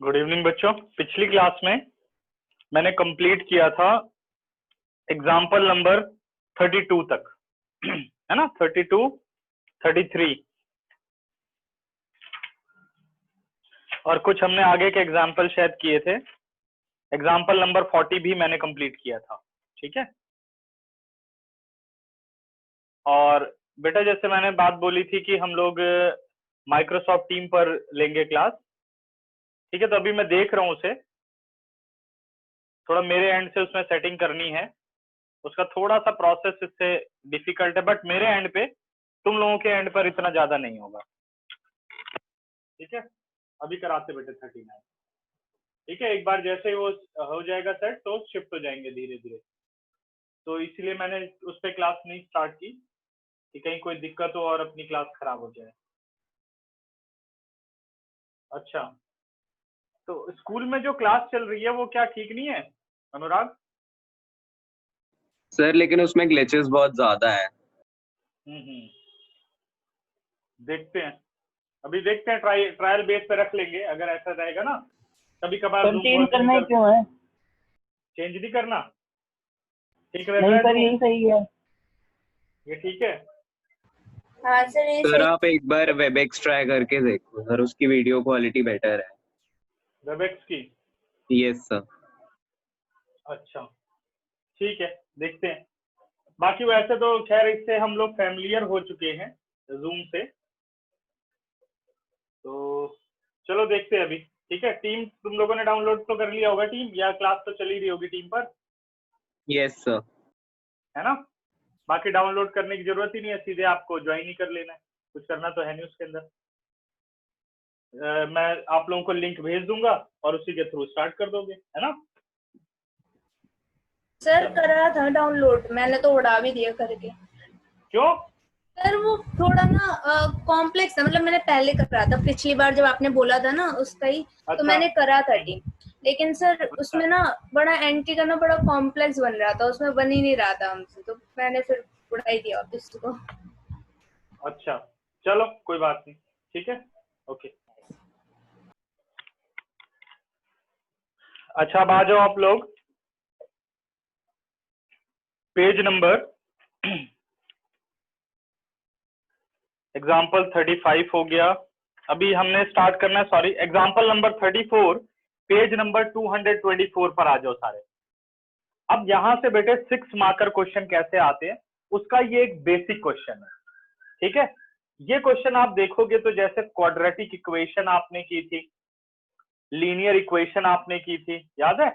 Good evening बच्चों। पिछली class में मैंने कंप्लीट किया था एग्जाम्पल नंबर 32 तक, है ना, 32, 33 और कुछ हमने आगे के एग्जाम्पल शायद किए थे। एग्जाम्पल नंबर 40 भी मैंने कंप्लीट किया था, ठीक है। और बेटा जैसे मैंने बात बोली थी कि हम लोग माइक्रोसॉफ्ट टीम पर लेंगे क्लास, ठीक है। तो अभी मैं देख रहा हूँ उसे, थोड़ा मेरे एंड से उसमें सेटिंग करनी है, उसका थोड़ा सा प्रोसेस इससे डिफिकल्ट है, बट मेरे एंड पे, तुम लोगों के एंड पर इतना ज्यादा नहीं होगा, ठीक है। अभी कराते बेटे 39, ठीक है। एक बार जैसे ही वो हो जाएगा सेट तो शिफ्ट हो जाएंगे धीरे धीरे। तो इसलिए मैंने उस पर क्लास नहीं स्टार्ट की कि कहीं कोई दिक्कत हो और अपनी क्लास खराब हो जाए। अच्छा, तो स्कूल में जो क्लास चल रही है वो क्या ठीक नहीं है अनुराग? सर लेकिन उसमें ग्लिचेस बहुत ज्यादा है। देखते हैं, अभी देखते हैं, ट्रायल बेस पे रख लेंगे। अगर ऐसा रहेगा ना, कभी कभार सर चेंज करना ही क्यों है? चेंज नहीं करना, ठीक नहीं है। सर यही सही है, ये ठीक है। हाँ सर ये सर सही। आप एक बार वेबएक्स ट्राई करके देखो सर, उसकी वीडियो क्वालिटी बेटर है। वेबएक्स की? Yes sir. अच्छा ठीक है, देखते हैं। बाकी वैसे तो खैर इससे हम लोग फैमिलियर हो चुके हैं जूम से, तो चलो देखते हैं अभी, ठीक है। टीम तुम लोगों ने डाउनलोड तो कर लिया होगा टीम, या क्लास तो चली रही होगी टीम पर, यस सर। है ना। बाकी डाउनलोड करने की जरूरत ही नहीं है, सीधे आपको ज्वाइन ही कर लेना है, कुछ करना तो है नहीं उसके अंदर। मैं आप लोगों को लिंक भेज दूंगा और उसी के थ्रू स्टार्ट कर दोगे, है ना। सर करा था डाउनलोड, मैंने तो उड़ा भी दिया करके। क्यों? सर वो थोड़ा ना कॉम्प्लेक्स है, मतलब मैंने पहले करा था, पिछली बार जब आपने बोला था ना उसका ही, अच्छा। तो मैंने करा था टीम। लेकिन सर उसमें ना बड़ा एंट्री करना बड़ा कॉम्प्लेक्स बन रहा था, उसमें बन ही नहीं रहा था हमसे, तो मैंने फिर उड़ा ही दिया वापस को। अच्छा चलो कोई बात नहीं, ठीक है, ओके। अच्छा अब आ जाओ आप लोग पेज नंबर एग्जाम्पल 35 हो गया। अभी हमने स्टार्ट करना है, sorry, example number 34, page number 224 पर आ जाओ सारे। अब यहां से बेटे 6 मार्कर क्वेश्चन कैसे आते हैं उसका ये एक बेसिक क्वेश्चन है, ठीक है। ये क्वेश्चन आप देखोगे तो जैसे क्वाड्रेटिक इक्वेशन आपने की थी, लीनियर इक्वेशन आपने की थी, याद है,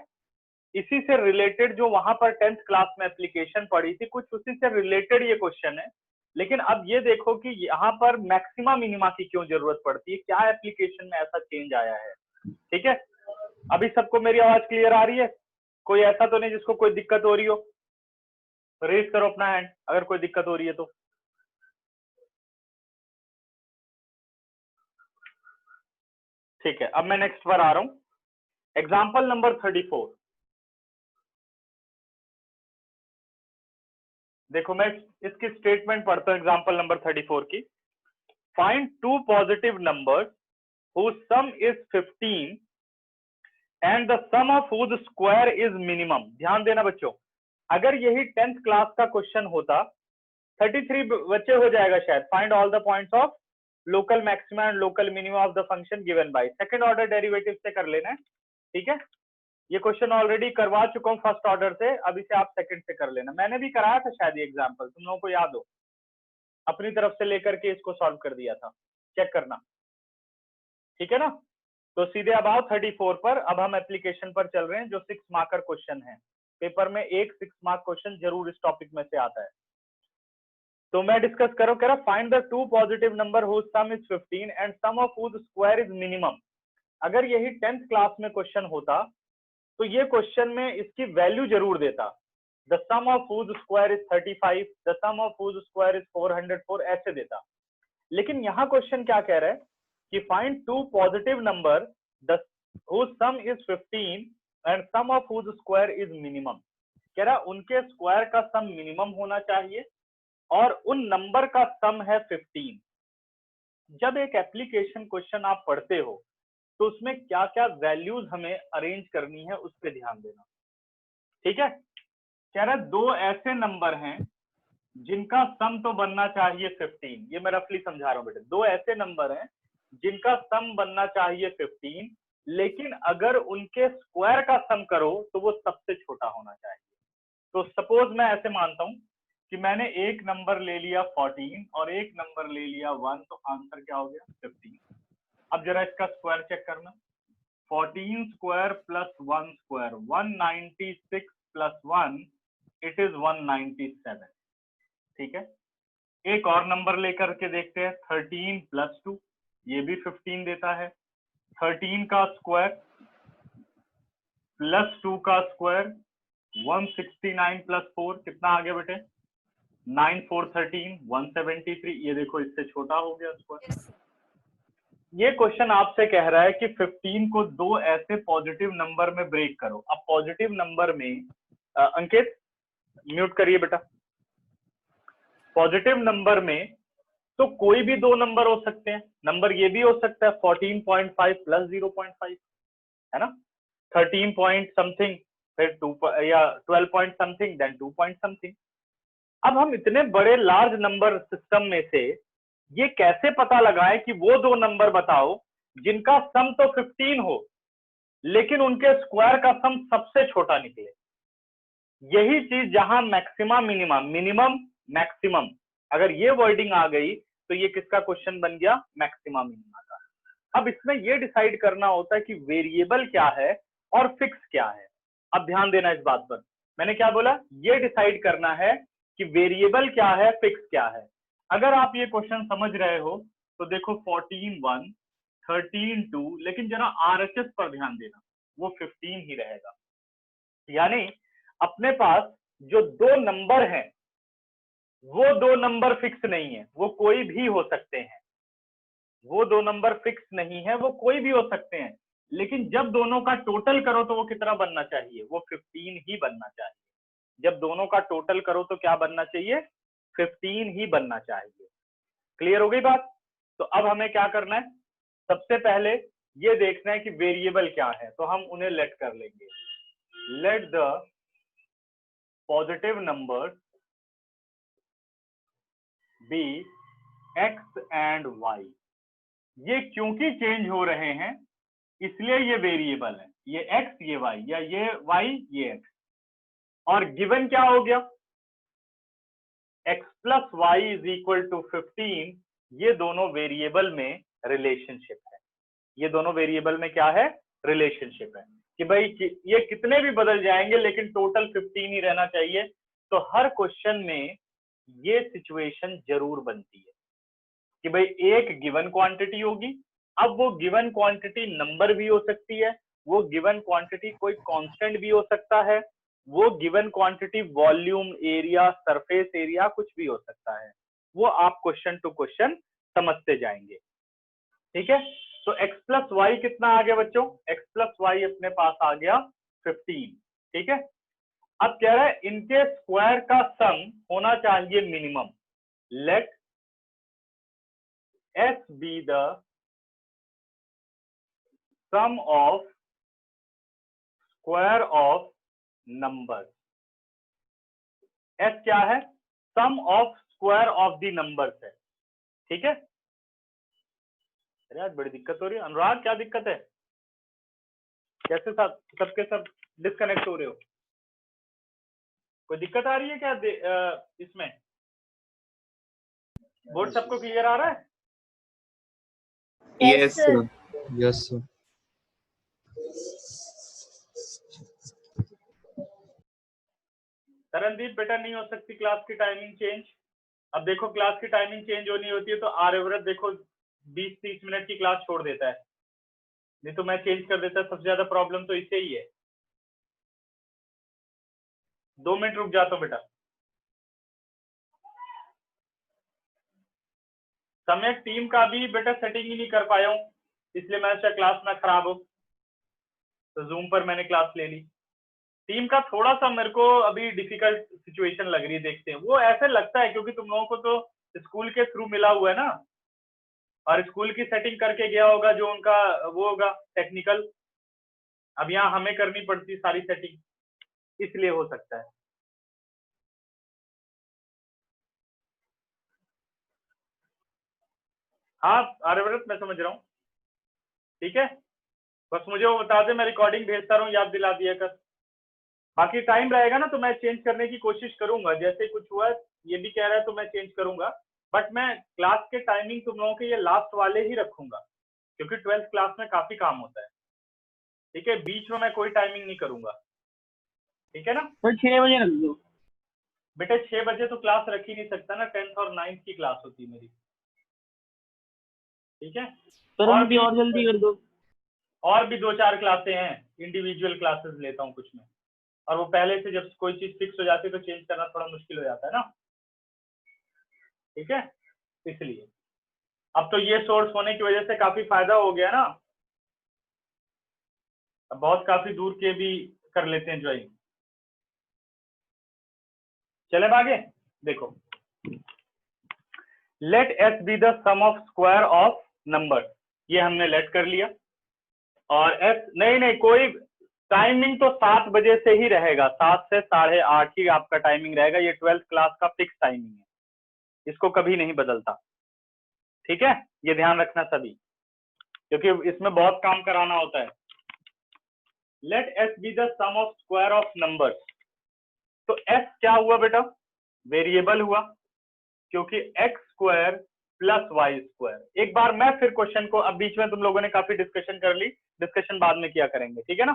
इसी से रिलेटेड जो वहां पर 10th क्लास में एप्लीकेशन पढ़ी थी, कुछ उसी से रिलेटेड ये क्वेश्चन है। लेकिन अब ये देखो कि यहाँ पर मैक्सिमा मिनिमा की क्यों जरूरत पड़ती है, क्या एप्लीकेशन में ऐसा चेंज आया है, ठीक है। अभी सबको मेरी आवाज क्लियर आ रही है? कोई ऐसा तो नहीं जिसको कोई दिक्कत हो रही हो? रेज करो अपना हैंड अगर कोई दिक्कत हो रही है तो। ठीक है, अब मैं नेक्स्ट पर आ रहा हूं। एग्जाम्पल नंबर 34, देखो मैं इसकी स्टेटमेंट पढ़ता हूं एग्जाम्पल नंबर 34 की। Find two positive numbers whose sum is 15 and the sum of whose square is minimum। ध्यान देना बच्चों, अगर यही 10th क्लास का क्वेश्चन होता, 33 बच्चे हो जाएगा शायद। Find all the points of local maxima and local minima of the function given by, second order derivative से कर लेना है, ठीक है। ये क्वेश्चन ऑलरेडी करवा चुका हूँ फर्स्ट ऑर्डर से, अब इसे आप सेकंड से कर लेना। मैंने भी कराया था शायद ये एग्जाम्पल, तुम लोगों को याद हो, अपनी तरफ से लेकर के इसको सॉल्व कर दिया था, चेक करना, ठीक है ना। तो सीधे अब आओ 34 पर। अब हम एप्लीकेशन पर चल रहे हैं जो 6 मार्कर क्वेश्चन है। पेपर में एक 6 मार्क क्वेश्चन जरूर इस टॉपिक में से आता है। तो मैं डिस्कस करो, कह रहा find the two positive number whose sum is 15 and sum of whose square is minimum. अगर यही 10th क्लास में क्वेश्चन होता तो ये क्वेश्चन में इसकी वैल्यू जरूर देता। The sum of whose square is 35, the sum of whose square is 404, ऐसे देता। लेकिन यहाँ क्वेश्चन क्या कह रहा है कि find two positive number whose sum is 15 and sum of whose square is minimum। कह रहा उनके स्क्वायर का सम मिनिमम होना चाहिए और उन नंबर का सम है 15। जब एक एप्लीकेशन क्वेश्चन आप पढ़ते हो तो उसमें क्या क्या वैल्यूज हमें अरेंज करनी है उस पर ध्यान देना। ठीक है, कह रहा है दो ऐसे नंबर हैं जिनका सम तो बनना चाहिए 15। ये मैं रफली समझा रहा हूँ बेटे, दो ऐसे नंबर हैं जिनका सम बनना चाहिए 15, लेकिन अगर उनके स्क्वायर का सम करो तो वो सबसे छोटा होना चाहिए। तो सपोज मैं ऐसे मानता हूं कि मैंने एक नंबर ले लिया 14 और एक नंबर ले लिया 1, तो आंसर क्या हो गया 15। अब जरा इसका स्क्वायर चेक करना, 14 square plus 1 square 196 plus 1 it is 197। ठीक है, एक और नंबर लेकर के देखते हैं, 13 प्लस 2 ये भी 15 देता है। 13 का स्क्वायर प्लस 2 का स्क्वायर 169 प्लस 4 कितना आ गया बेटे 9 4 13 173। ये देखो इससे छोटा हो गया स्क्वायर। ये क्वेश्चन आपसे कह रहा है कि 15 को दो ऐसे पॉजिटिव नंबर में ब्रेक करो। अब पॉजिटिव नंबर में अंकित म्यूट करिए बेटा। पॉजिटिव नंबर में तो कोई भी दो नंबर हो सकते हैं, नंबर ये भी हो सकता है 14.5 प्लस 0.5 है ना, 13 पॉइंट समथिंग फिर 2 या 12 point something then 2 point something. अब हम इतने बड़े लार्ज नंबर सिस्टम में से ये कैसे पता लगाएं कि वो दो नंबर बताओ जिनका सम तो 15 हो लेकिन उनके स्क्वायर का सम सबसे छोटा निकले। यही चीज जहां मैक्सिमा मिनिमा, मिनिमम मैक्सिमम, अगर ये वर्डिंग आ गई तो ये किसका क्वेश्चन बन गया, मैक्सिमा मिनिमा का। अब इसमें ये डिसाइड करना होता है कि वेरिएबल क्या है और फिक्स क्या है। अब ध्यान देना इस बात पर, मैंने क्या बोला, ये डिसाइड करना है कि वेरिएबल क्या है फिक्स क्या है। अगर आप ये क्वेश्चन समझ रहे हो तो देखो 14 1 13 2, लेकिन जरा आरएचएस पर ध्यान देना, वो 15 ही रहेगा। यानी अपने पास जो दो नंबर हैं वो दो नंबर फिक्स नहीं है, वो कोई भी हो सकते हैं। वो दो नंबर फिक्स नहीं है, वो कोई भी हो सकते हैं, लेकिन जब दोनों का टोटल करो तो वो कितना बनना चाहिए, वो 15 ही बनना चाहिए। जब दोनों का टोटल करो तो क्या बनना चाहिए, 15 ही बनना चाहिए। क्लियर हो गई बात। तो अब हमें क्या करना है, सबसे पहले ये देखना है कि वेरिएबल क्या है, तो हम उन्हें लेट कर लेंगे। Let the positive numbers be x and y। ये क्योंकि चेंज हो रहे हैं इसलिए ये वेरिएबल है, ये x ये y या ये y ये x। और गिवन क्या हो गया, x plus y is equal to 15। ये दोनों वेरिएबल में रिलेशनशिप है, ये दोनों वेरिएबल में क्या है, रिलेशनशिप है कि भाई ये कितने भी बदल जाएंगे लेकिन टोटल 15 ही रहना चाहिए। तो हर क्वेश्चन में ये सिचुएशन जरूर बनती है कि भाई एक गिवन क्वांटिटी होगी। अब वो गिवन क्वांटिटी नंबर भी हो सकती है, वो गिवन क्वांटिटी कोई कांस्टेंट भी हो सकता है, वो given quantity volume area surface area कुछ भी हो सकता है। वो आप क्वेश्चन टू क्वेश्चन समझते जाएंगे। ठीक है, तो x प्लस वाई कितना आ गया बच्चों, x प्लस वाई अपने पास आ गया 15। ठीक है, अब कह रहा है इनके स्क्वायर का सम होना चाहिए minimum. Let s be the sum of square of numbers। s क्या है, sum of square of the numbers है। ठीक है, अरे यार बड़ी दिक्कत हो रही है अनुराग, क्या दिक्कत है, कैसे सबके सब डिस्कनेक्ट हो रहे हो, कोई दिक्कत आ रही है क्या इसमें, बोर्ड सबको क्लियर आ रहा है। Yes, sir. Yes, sir. Tarandeep बेटा नहीं हो सकती क्लास की टाइमिंग चेंज। अब देखो क्लास की टाइमिंग चेंज होनी होती है तो आर्यव्रत देखो 20-30 मिनट की क्लास छोड़ देता है, नहीं तो मैं चेंज कर देता। सबसे ज्यादा प्रॉब्लम तो इसे ही है। 2 मिनट रुक जाता हूं बेटा। समय टीम का भी बेटा सेटिंग ही नहीं कर पाया हूं, इसलिए मैं अच्छा क्लास में खराब हो तो जूम पर मैंने क्लास ले ली। टीम का थोड़ा सा मेरे को अभी डिफिकल्ट सिचुएशन लग रही है, देखते हैं। वो ऐसे लगता है क्योंकि तुम लोगों को तो स्कूल के थ्रू मिला हुआ है ना, और स्कूल की सेटिंग करके गया होगा जो उनका वो होगा टेक्निकल। अब यहाँ हमें करनी पड़ती सारी सेटिंग, इसलिए हो सकता है। हाँ आर्यव्रत मैं समझ रहा हूँ, ठीक है, बस मुझे वो बता दे, मैं रिकॉर्डिंग भेजता रहूँ, याद दिला दिया कर। बाकी टाइम रहेगा ना तो मैं चेंज करने की कोशिश करूंगा, जैसे कुछ हुआ ये भी कह रहा है तो मैं चेंज करूंगा, बट मैं क्लास के टाइमिंग तुम लोगों के ये लास्ट वाले ही रखूंगा, क्योंकि 12th क्लास में काफी काम होता है, ठीक है, बीच में मैं कोई टाइमिंग नहीं करूंगा, ठीक है ना। तो 6 बजे रख दो बेटे 6 बजे तो क्लास रख ही नहीं सकता ना, 10th और 9th की क्लास होती है मेरी, ठीक है। सर और उनकी और जल्दी कर दो। और भी 2-4 क्लासें हैं, इंडिविजुअल क्लासेस लेता हूँ कुछ में, और वो पहले से जब कोई चीज फिक्स हो जाती है तो चेंज करना थोड़ा मुश्किल हो जाता है ना, ठीक है, इसलिए अब तो ये सोर्स होने की वजह से काफी फायदा हो गया ना, अब बहुत काफी दूर के भी कर लेते हैं ज्वाइन। चले आगे, देखो let s be the sum of square of number, ये हमने लेट कर लिया, और एस नहीं कोई टाइमिंग तो 7 बजे से ही रहेगा, 7 से 8:30 ही आपका टाइमिंग रहेगा, ये 12th क्लास का फिक्स टाइमिंग है, इसको कभी नहीं बदलता, ठीक है, ये ध्यान रखना सभी, क्योंकि इसमें बहुत काम कराना होता है। Let s be the sum of square of numbers, तो एस क्या हुआ बेटा, वेरिएबल हुआ, क्योंकि x square plus y square. एक बार मैं फिर क्वेश्चन को, अब बीच में तुम लोगों ने काफी डिस्कशन कर ली, डिस्कशन बाद में किया करेंगे, ठीक है ना,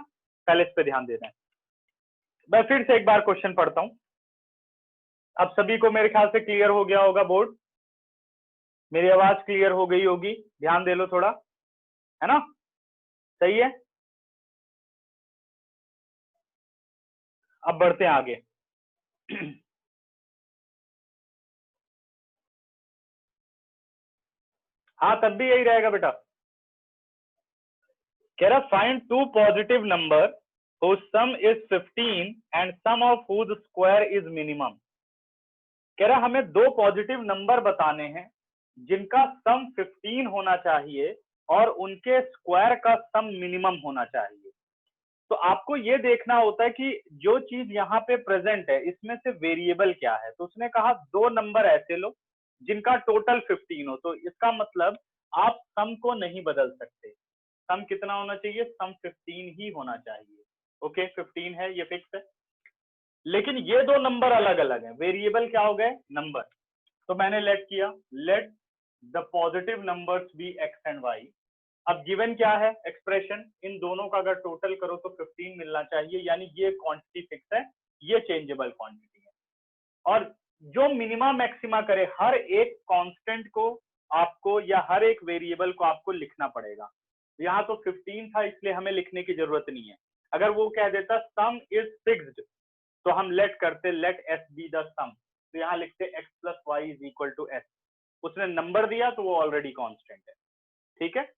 पहले इस पे ध्यान देना है। मैं फिर से एक बार क्वेश्चन पढ़ता हूं, अब सभी को मेरे ख्याल से क्लियर हो गया होगा बोर्ड, मेरी आवाज क्लियर हो गई होगी, ध्यान दे लो थोड़ा, है ना, सही है। अब बढ़ते हैं आगे। हाँ तब भी यही रहेगा बेटा, कह रहा find 2 positive number whose sum is 15 and sum of whose square is minimum। कह रहा हमें 2 पॉजिटिव नंबर बताने हैं जिनका सम 15 होना चाहिए और उनके स्क्वायर का सम मिनिमम होना चाहिए। तो आपको ये देखना होता है कि जो चीज यहाँ पे प्रेजेंट है इसमें से वेरिएबल क्या है, तो उसने कहा 2 नंबर ऐसे लो जिनका टोटल 15 हो, तो इसका मतलब आप सम को नहीं बदल सकते, सम कितना होना चाहिए, सम 15 ही होना चाहिए, ओके 15 है, ये फिक्स है। लेकिन ये 2 नंबर अलग अलग हैं, वेरिएबल क्या हो गए, नंबर, तो मैंने लेट किया, let the positive numbers be x and y. अब गिवन क्या है एक्सप्रेशन, इन दोनों का अगर टोटल करो तो 15 मिलना चाहिए, यानी ये क्वांटिटी फिक्स है, ये चेंजेबल क्वांटिटी है, और जो मिनिमा मैक्सिमा करे हर एक कांस्टेंट को आपको या हर एक वेरिएबल को आपको लिखना पड़ेगा। यहाँ तो 15 था इसलिए हमें लिखने की जरूरत नहीं है, अगर वो कह देता सम इज फिक्स्ड तो हम लेट करते let s be the sum, तो यहाँ लिखते x plus y is equal to s, उसने नंबर दिया तो वो ऑलरेडी कांस्टेंट है, ठीक है।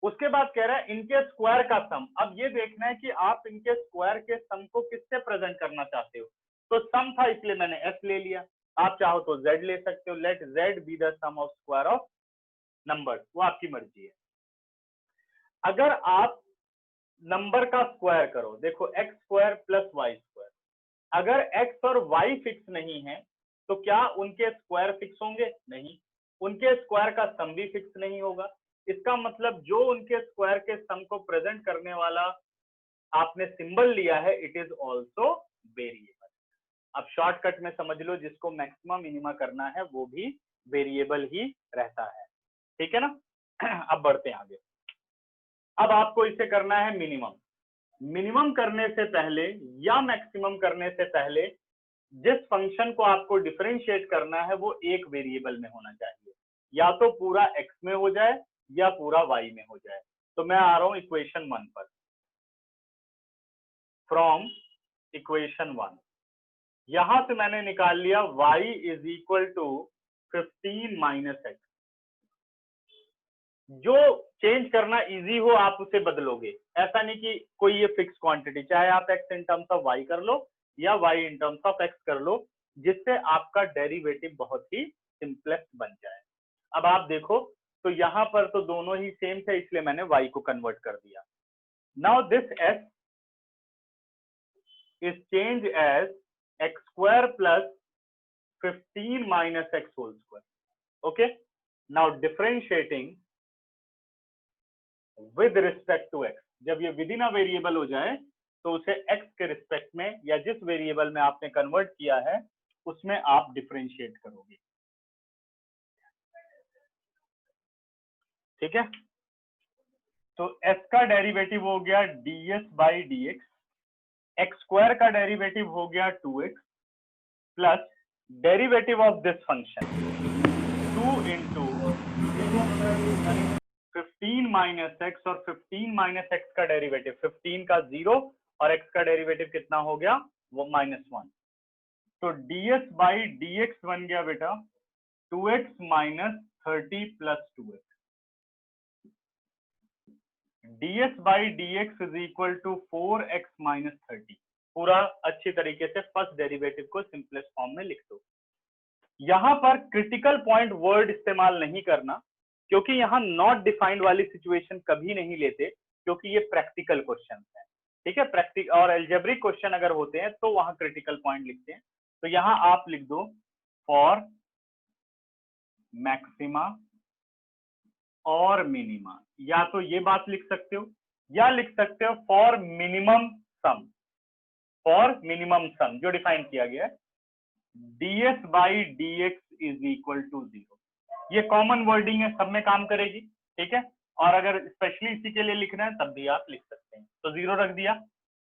उसके बाद कह रहा है इनके स्क्वायर का सम, अब ये देखना है कि आप इनके स्क्वायर के सम को किससे प्रेजेंट करना चाहते हो, तो सम था इसलिए मैंने एस ले लिया, आप चाहो तो जेड ले सकते हो, let z be the sum of square of number, वो आपकी मर्जी है। अगर आप नंबर का स्क्वायर करो, देखो x square plus y square, अगर एक्स और वाई फिक्स नहीं है तो क्या उनके स्क्वायर फिक्स होंगे, नहीं, उनके स्क्वायर का सम भी फिक्स नहीं होगा, इसका मतलब जो उनके स्क्वायर के सम को प्रेजेंट करने वाला आपने सिंबल लिया है इट इज ऑल्सो वेरिएबल। अब शॉर्टकट में समझ लो, जिसको मैक्सिमम मिनिमा करना है वो भी वेरिएबल ही रहता है, ठीक है ना। अब बढ़ते हैं आगे, अब आपको इसे करना है मिनिमम, मिनिमम करने से पहले या मैक्सिमम करने से पहले जिस फंक्शन को आपको डिफरेंशिएट करना है वो एक वेरिएबल में होना चाहिए, या तो पूरा x में हो जाए या पूरा y में हो जाए। तो मैं आ रहा हूं इक्वेशन 1 पर, फ्रॉम इक्वेशन 1 यहां से मैंने निकाल लिया y is equal to 15 minus x, जो चेंज करना इजी हो आप उसे बदलोगे, ऐसा नहीं कि कोई ये फिक्स क्वांटिटी, चाहे आप x in terms of y कर लो या y in terms of x कर लो, जिससे आपका डेरिवेटिव बहुत ही सिंपलेस्ट बन जाए। अब आप देखो तो यहाँ पर तो दोनों ही सेम थे, इसलिए मैंने y को कन्वर्ट कर दिया. Now this s is changed as x square plus 15 minus x whole square. Okay, now differentiating with respect to x. जब ये विद इन अ वेरिएबल हो जाए तो उसे x के रिस्पेक्ट में या जिस वेरिएबल में आपने कन्वर्ट किया है उसमें आप डिफरेंशिएट करोगे. ठीक है, तो s का डेरिवेटिव हो गया ds by dx, x square का डेरिवेटिव हो गया 2x plus derivative of this function 2 into 15 minus x, और 15 माइनस एक्स का डेरिवेटिव 15 का 0 और x का डेरिवेटिव कितना हो गया वो -1. तो ds बाई dx बन गया बेटा 2x minus 30 plus 2x. ds by dx is equal to 4x minus 30. पूरा अच्छी तरीके से फर्स्ट डेरिवेटिव को सिंपलेस्ट फॉर्म में लिख दो. यहां पर क्रिटिकल पॉइंट वर्ड इस्तेमाल नहीं करना, क्योंकि यहाँ नॉट डिफाइंड वाली सिचुएशन कभी नहीं लेते, क्योंकि ये प्रैक्टिकल क्वेश्चन है. ठीक है, प्रैक्टिकल और एल्जेब्रिक क्वेश्चन अगर होते हैं तो वहां क्रिटिकल पॉइंट लिखते हैं. तो यहाँ आप लिख दो फॉर मैक्सिमा और मिनिमा, या तो ये बात लिख सकते हो या लिख सकते हो for minimum sum. For minimum sum जो डिफाइन किया गया है ds by dx is equal to 0. ये कॉमन वर्डिंग है, सब में काम करेगी. ठीक है, और अगर स्पेशली इसी के लिए लिखना है तब भी आप लिख सकते हैं. तो 0 रख दिया,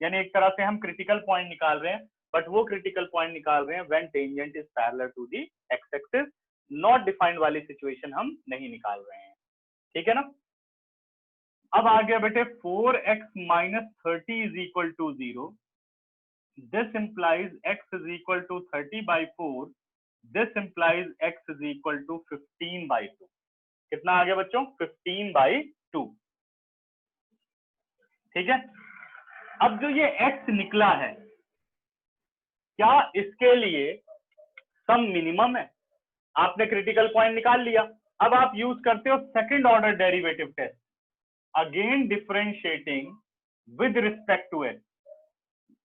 यानी एक तरह से हम क्रिटिकल पॉइंट निकाल रहे हैं, बट वो क्रिटिकल पॉइंट निकाल रहे हैं when tangent is parallel to the x axis. Not defined वाली सिचुएशन हम नहीं निकाल रहे हैं. ठीक है ना. अब आ गया बेटे 4x minus 30 is equal to 0. This implies x is equal to 30 by 4. This implies x is equal to 15 by 2. कितना आ गया बच्चों 15 बाई 2. ठीक है, अब जो ये x निकला है क्या इसके लिए सम मिनिमम है? आपने क्रिटिकल पॉइंट निकाल लिया. अब आप यूज करते हो second order derivative test, again differentiating with respect to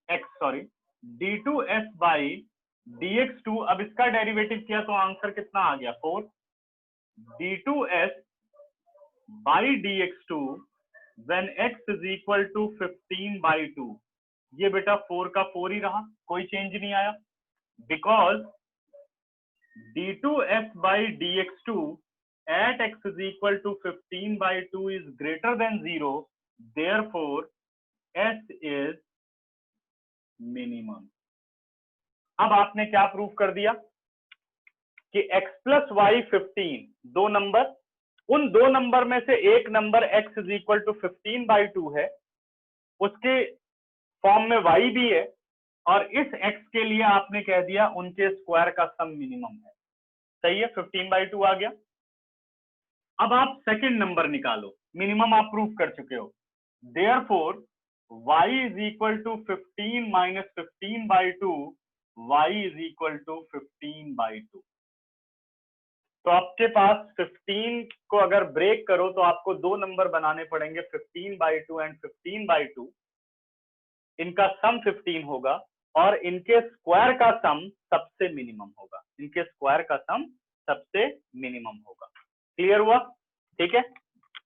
x sorry d2s by dx2. अब इसका डेरिवेटिव किया तो आंसर कितना आ गया 4. d2s by dx2 when x is equal to 15 by 2. ये बेटा 4 का 4 ही रहा, कोई चेंज नहीं आया, because d2s by dx2 at x is equal to 15 by 2 is greater than 0. therefore s is minimum. अब आपने क्या प्रूव कर दिया कि x प्लस वाई 15 दो नंबर, उन दो नंबर में से एक number x is equal to 15 by 2 है, उसके फॉर्म में y भी है, और इस x के लिए आपने कह दिया उनके स्क्वायर का सम मिनिमम है. सही है, 15 बाई 2 आ गया. अब आप सेकंड नंबर निकालो, मिनिमम आप प्रूव कर चुके हो. Therefore y is equal to 15 minus 15 by 2. y is equal to 15 by 2. तो आपके पास 15 को अगर ब्रेक करो तो आपको दो नंबर बनाने पड़ेंगे 15 बाई 2 एंड 15 बाई 2. इनका सम 15 होगा और इनके स्क्वायर का सम सबसे मिनिमम होगा. इनके स्क्वायर का सम सबसे मिनिमम होगा. क्लियर हुआ? ठीक है,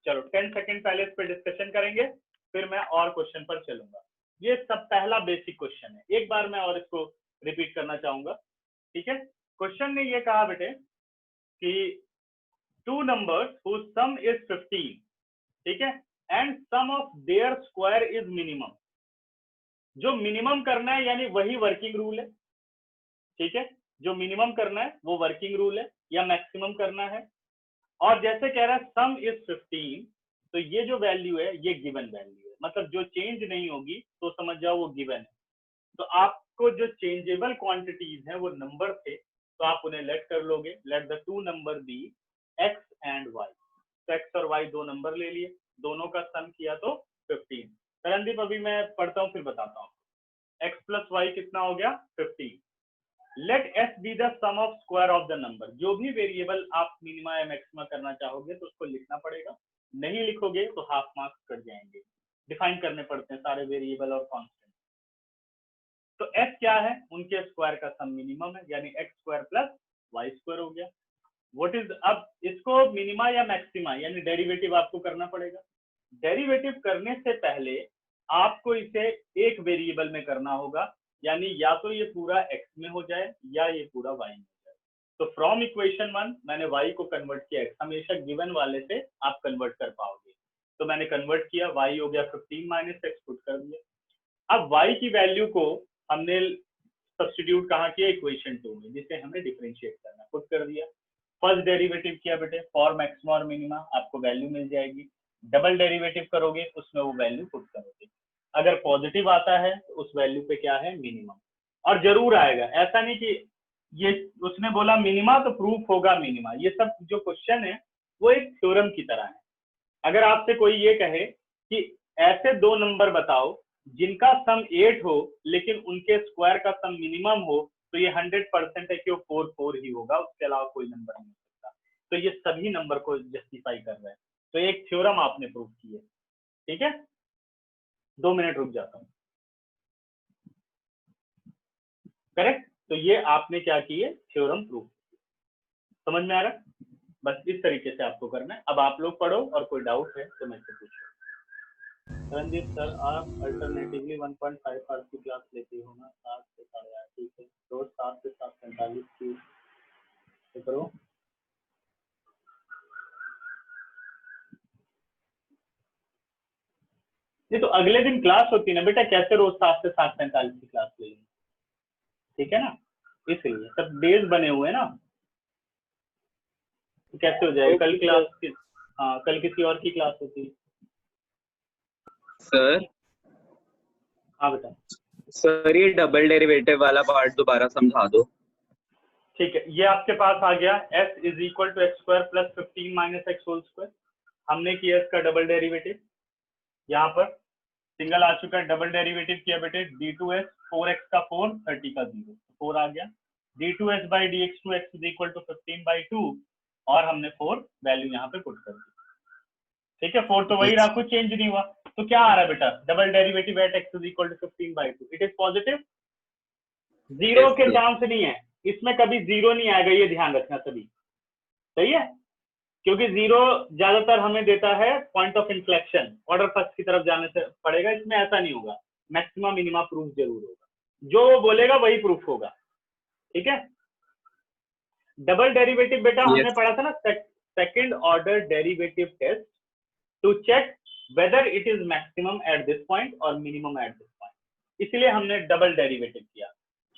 चलो 10 सेकंड पहले इस पे डिस्कशन करेंगे, फिर मैं और क्वेश्चन पर चलूंगा. ये सब पहला बेसिक क्वेश्चन है, एक बार मैं और इसको रिपीट करना चाहूंगा. ठीक है, क्वेश्चन ने ये कहा बेटे कि two numbers whose sum is 15, ठीक है, and sum of their square is minimum. जो मिनिमम करना है यानी वही वर्किंग रूल है. ठीक है, जो मिनिमम करना है वो वर्किंग रूल है, या मैक्सिमम करना है. और जैसे कह रहा है सम इज 15, तो ये जो वैल्यू है ये गिवन वैल्यू है, मतलब जो चेंज नहीं होगी तो समझ जाओ वो गिवन है. तो आपको जो चेंजेबल क्वांटिटीज हैं वो नंबर थे, तो आप उन्हें लेट कर लोगे. Let the two number be x and y. तो x और y दो नंबर ले लिए, दोनों का सम किया तो 15. रणदीप अभी मैं पढ़ता हूँ फिर बताता हूँ. x प्लस वाई कितना हो गया 15. Let s be the sum of square of the number. जो भी वेरिएबल आप मिनिमा या मैक्सिमा करना चाहोगे तो उसको लिखना पड़ेगा, नहीं लिखोगे तो हाफ मार्क्स कट जाएंगे। डिफाइन करने पड़ते हैं सारे वेरिएबल और कांस्टेंट। तो एस क्या है, उनके स्क्वायर का सम मिनिमम है, यानी x square plus y square हो गया। व्हाट इज, अब इसको मिनिमा या मैक्सिमा यानी डेरिवेटिव आपको करना पड़ेगा। डेरिवेटिव करने से पहले आपको इसे एक वेरिएबल में करना होगा, यानी या तो ये पूरा x में हो जाए या ये पूरा y में हो जाए। तो फ्रॉम इक्वेशन 1 मैंने y को कन्वर्ट किया x, हमेशा गिवन वाले से आप कन्वर्ट कर पाओगे। तो मैंने कन्वर्ट किया, y हो गया 15 माइनस एक्स, पुट कर दिया। अब y की वैल्यू को हमने सब्स्टिट्यूट कहाँ किया, इक्वेशन 2 में, जिसे हमें डिफरेंशिएट करना, पुट कर दिया। फर्स्ट डेरिवेटिव किया बेटे, फॉर मैक्सिमा और मिनिमा, आपको वैल्यू मिल जाएगी। डबल डेरिवेटिव करोगे उसमें वो वैल्यू पुट करोगे, अगर पॉजिटिव आता है तो उस वैल्यू पे क्या है, मिनिमम। और जरूर आएगा, ऐसा नहीं कि ये उसने बोला मिनिमा तो प्रूफ होगा मिनिमा। ये सब जो क्वेश्चन है वो एक थ्योरम की तरह है। अगर आपसे कोई ये कहे कि ऐसे दो नंबर बताओ जिनका सम 8 हो लेकिन उनके स्क्वायर का सम मिनिमम हो, तो ये 100% है कि वो 4 4 ही होगा, उसके अलावा कोई नंबर नहीं हो सकता। तो ये सभी नंबर को जस्टिफाई कर रहा है। तो एक थ्योरम आपने प्रूव की है, ठीक है। 2 मिनट रुक जाता हूँ, करेक्ट। तो ये आपने क्या की है, थ्योरम प्रूव। समझ में आ रहा है? बस इस तरीके से आपको करना है। अब आप लोग पढ़ो और कोई डाउट है तो मैं से पूछो। रणदीप सर, आप अल्टरनेटिवली 1.5 आवर्स की क्लास लेते हो ना, 7 से 8:30, ठीक है। रोज 7 से 7:45 की तो करो। नहीं तो अगले दिन क्लास होती है ना बेटा, कैसे रोज 7 से 7:45 की क्लास ले लेंगे, ठीक है ना। इसलिए सब डेज बने हुए हैं ना, तो कैसे हो जाएगा। कल क्लास की, हाँ कल किसी और की क्लास होती है। सर हाँ बेटा। सर ये डबल डेरिवेटिव वाला पार्ट दोबारा समझा दो। ठीक है, ये आपके पास आ गया s is equal to x square plus 15 minus x whole square. हमने किया इसका डबल डेरिवेटिव, यहाँ पर सिंगल आ चुका है। डबल डेरिवेटिव किया बेटे, d2s 4x का 4, 30 का 0, 4 आ गया। d2s by dx2x is equal to 15/2, और हमने 4 वैल्यू यहाँ पे पुट कर दी, ठीक है। 4 तो वही रहा, कुछ चेंज नहीं हुआ। तो क्या आ रहा है बेटा, double derivative at x is equal to 15/2, it is positive. Zero के चांस नहीं है इसमें, कभी जीरो नहीं आएगा, ये ध्यान रखना सभी, सही है। क्योंकि जीरो ज्यादातर हमें देता है point of inflection, order first की तरफ जाने से पड़ेगा। इसमें ऐसा नहीं होगा, मैक्सिमम मिनिमा प्रूफ जरूर होगा, जो वो बोलेगा वही प्रूफ होगा, ठीक है। डबल डेरिवेटिव बेटा हमने पढ़ा था ना, second order derivative test to check whether it is maximum at this point और मिनिमम एट दिस पॉइंट, इसलिए हमने डबल डेरिवेटिव किया।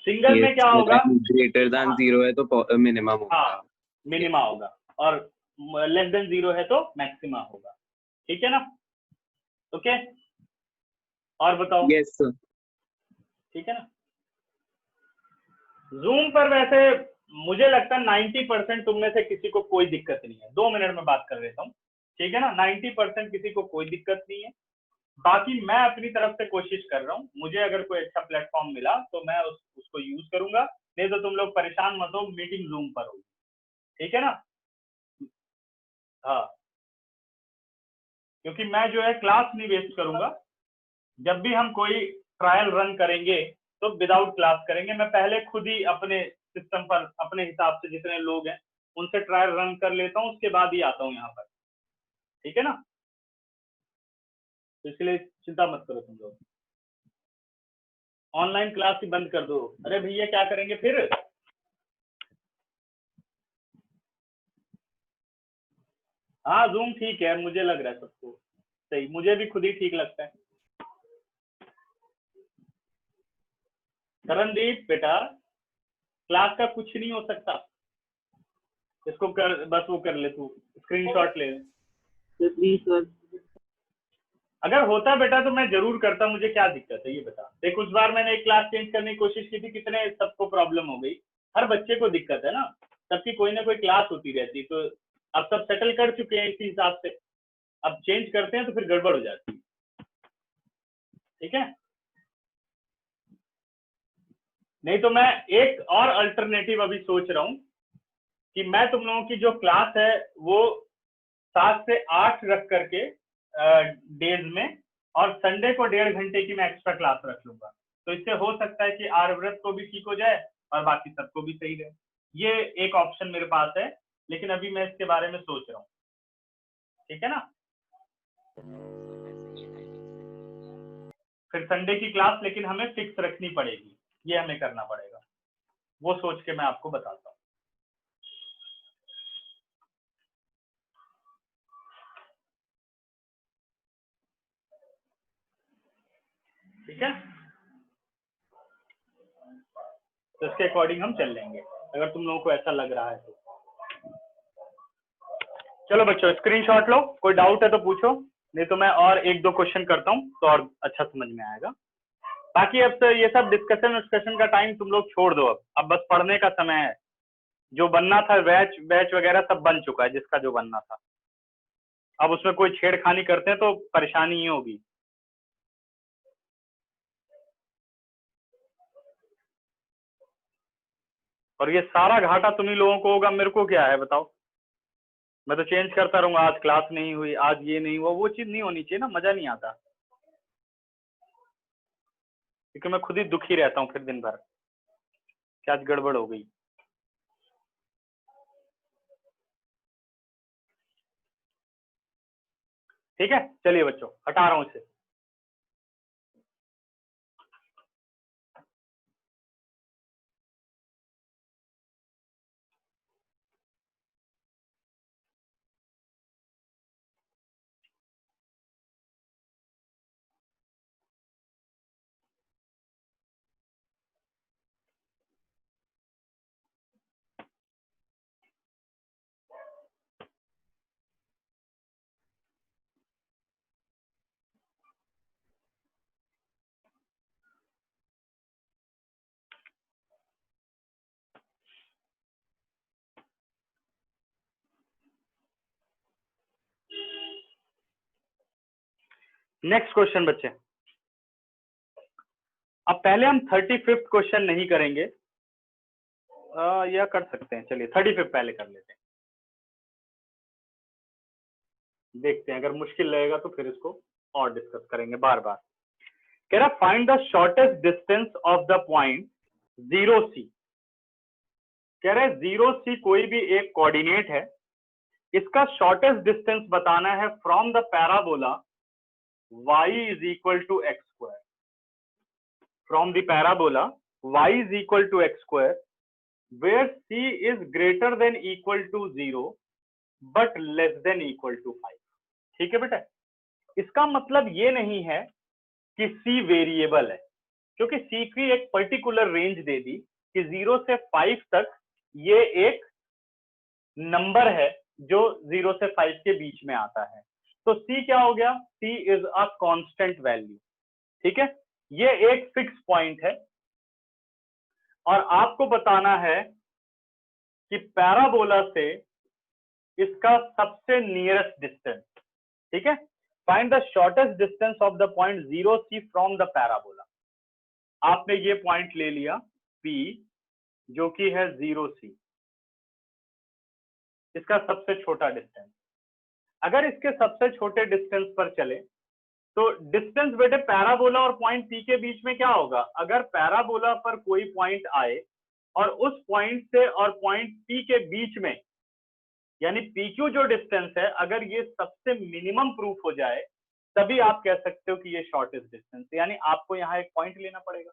सिंगल में क्या होगा, ग्रेटर देन 0 है तो मिनिमम होगा। हाँ मिनिमा होगा, और लेस देन 0 है तो मैक्सिमा होगा, ठीक है ना। ओके, और बताओ। Yes sir. ठीक है ना। जूम पर वैसे मुझे लगता है 90% तुम में से किसी को कोई दिक्कत नहीं है। 2 मिनट में बात कर लेता हूँ, ठीक है ना। 90% किसी को कोई दिक्कत नहीं है। बाकी मैं अपनी तरफ से कोशिश कर रहा हूँ, मुझे अगर कोई अच्छा प्लेटफॉर्म मिला तो मैं उसको यूज करूंगा, नहीं तो तुम लोग परेशान मत हो, मीटिंग जूम पर होगी, ठीक है ना। हाँ, क्योंकि मैं जो है क्लास नहीं वेस्ट करूंगा। जब भी हम कोई ट्रायल रन करेंगे तो विदाउट क्लास करेंगे। मैं पहले खुद ही अपने सिस्टम पर अपने हिसाब से जितने लोग हैं उनसे ट्रायल रन कर लेता हूँ, उसके बाद ही आता हूँ यहाँ पर, ठीक है ना। तो इसलिए चिंता मत करो तुम लोग, ऑनलाइन क्लास ही बंद कर दो। अरे भैया क्या करेंगे फिर। हाँ जूम ठीक है, मुझे लग रहा है सबको सही, मुझे भी खुद ही ठीक लगता है। करणदीप बेटा, क्लास का कुछ नहीं हो सकता, इसको कर, बस वो कर ले तू, स्क्रीनशॉट ले। Please sir. अगर होता बेटा तो मैं जरूर करता, मुझे क्या दिक्कत है ये बता। देख उस बार मैंने एक क्लास चेंज करने की कोशिश की थी, कितने सबको प्रॉब्लम हो गई। हर बच्चे को दिक्कत है ना, सबकी कोई ना कोई क्लास होती रहती। तो अब सब सेटल कर चुके हैं इसी हिसाब से, अब चेंज करते हैं तो फिर गड़बड़ हो जाती है, ठीक है। नहीं तो मैं एक और अल्टरनेटिव अभी सोच रहा हूँ कि मैं तुम लोगों की जो क्लास है वो 7 से 8 रख करके डेज में, और संडे को 1.5 घंटे की मैं एक्स्ट्रा क्लास रख लूंगा। तो इससे हो सकता है कि आर्यव्रत को भी ठीक हो जाए और बाकी सबको भी सही रहे। ये एक ऑप्शन मेरे पास है, लेकिन अभी मैं इसके बारे में सोच रहा हूँ। ठीक है ना? फिर संडे की क्लास लेकिन हमें फिक्स रखनी पड़ेगी, ये हमें करना पड़ेगा, वो सोच के मैं आपको बताता हूँ। ठीक है, तो इसके अकॉर्डिंग हम चल लेंगे अगर तुम लोगों को ऐसा लग रहा है तो। चलो बच्चों स्क्रीनशॉट लो, कोई डाउट है तो पूछो, नहीं तो मैं और 1-2 क्वेश्चन करता हूँ तो और अच्छा समझ में आएगा। बाकी अब तो ये सब डिस्कशन का टाइम तुम लोग छोड़ दो, अब बस पढ़ने का समय है। जो बनना था बैच वगैरह सब बन चुका है, जिसका जो बनना था। अब उसमें कोई छेड़खानी करते हैं तो परेशानी ही होगी। और ये सारा घाटा तुम्ही लोगों को होगा, मेरे को क्या है बताओ? मैं तो चेंज करता रहूंगा, आज क्लास नहीं हुई, आज ये नहीं हुआ, वो चीज नहीं होनी चाहिए ना, मजा नहीं आता। क्योंकि मैं खुद ही दुखी रहता हूँ फिर दिन भर कि आज गड़बड़ हो गई। ठीक है, चलिए बच्चों हटा रहा हूँ इसे। नेक्स्ट क्वेश्चन बच्चे, अब पहले हम 35th क्वेश्चन नहीं करेंगे, या कर सकते हैं, चलिए 35 पहले कर लेते हैं, देखते हैं अगर मुश्किल लगेगा तो फिर इसको और डिस्कस करेंगे बार बार। कह रहा find the shortest distance of the point 0C। कह रहे 0C कोई भी एक कोऑर्डिनेट है, इसका शॉर्टेस्ट डिस्टेंस बताना है from the parabola y is equal to x square, from the parabola y is equal to x square where c is greater than equal to 0 but less than equal to 5। ठीक है बेटा, इसका मतलब ये नहीं है कि c वेरिएबल है, क्योंकि c की एक पर्टिकुलर रेंज दे दी कि 0 से 5 तक ये एक नंबर है जो 0 से 5 के बीच में आता है। तो c क्या हो गया? c is a constant value. ठीक है, ये एक फिक्स पॉइंट है और आपको बताना है कि पैराबोला से इसका सबसे नियरेस्ट डिस्टेंस। ठीक है, find the shortest distance of the point 0C from the parabola. आपने ये पॉइंट ले लिया P जो कि है 0C, इसका सबसे छोटा डिस्टेंस। अगर इसके सबसे छोटे डिस्टेंस पर चले तो डिस्टेंस बेटे पैराबोला और पॉइंट P के बीच में क्या होगा? अगर पैराबोला पर कोई पॉइंट आए और उस पॉइंट से और पॉइंट P के बीच में, यानी PQ जो डिस्टेंस है, अगर ये सबसे मिनिमम प्रूफ हो जाए तभी आप कह सकते हो कि ये शॉर्टेस्ट डिस्टेंस। यानी आपको यहाँ एक पॉइंट लेना पड़ेगा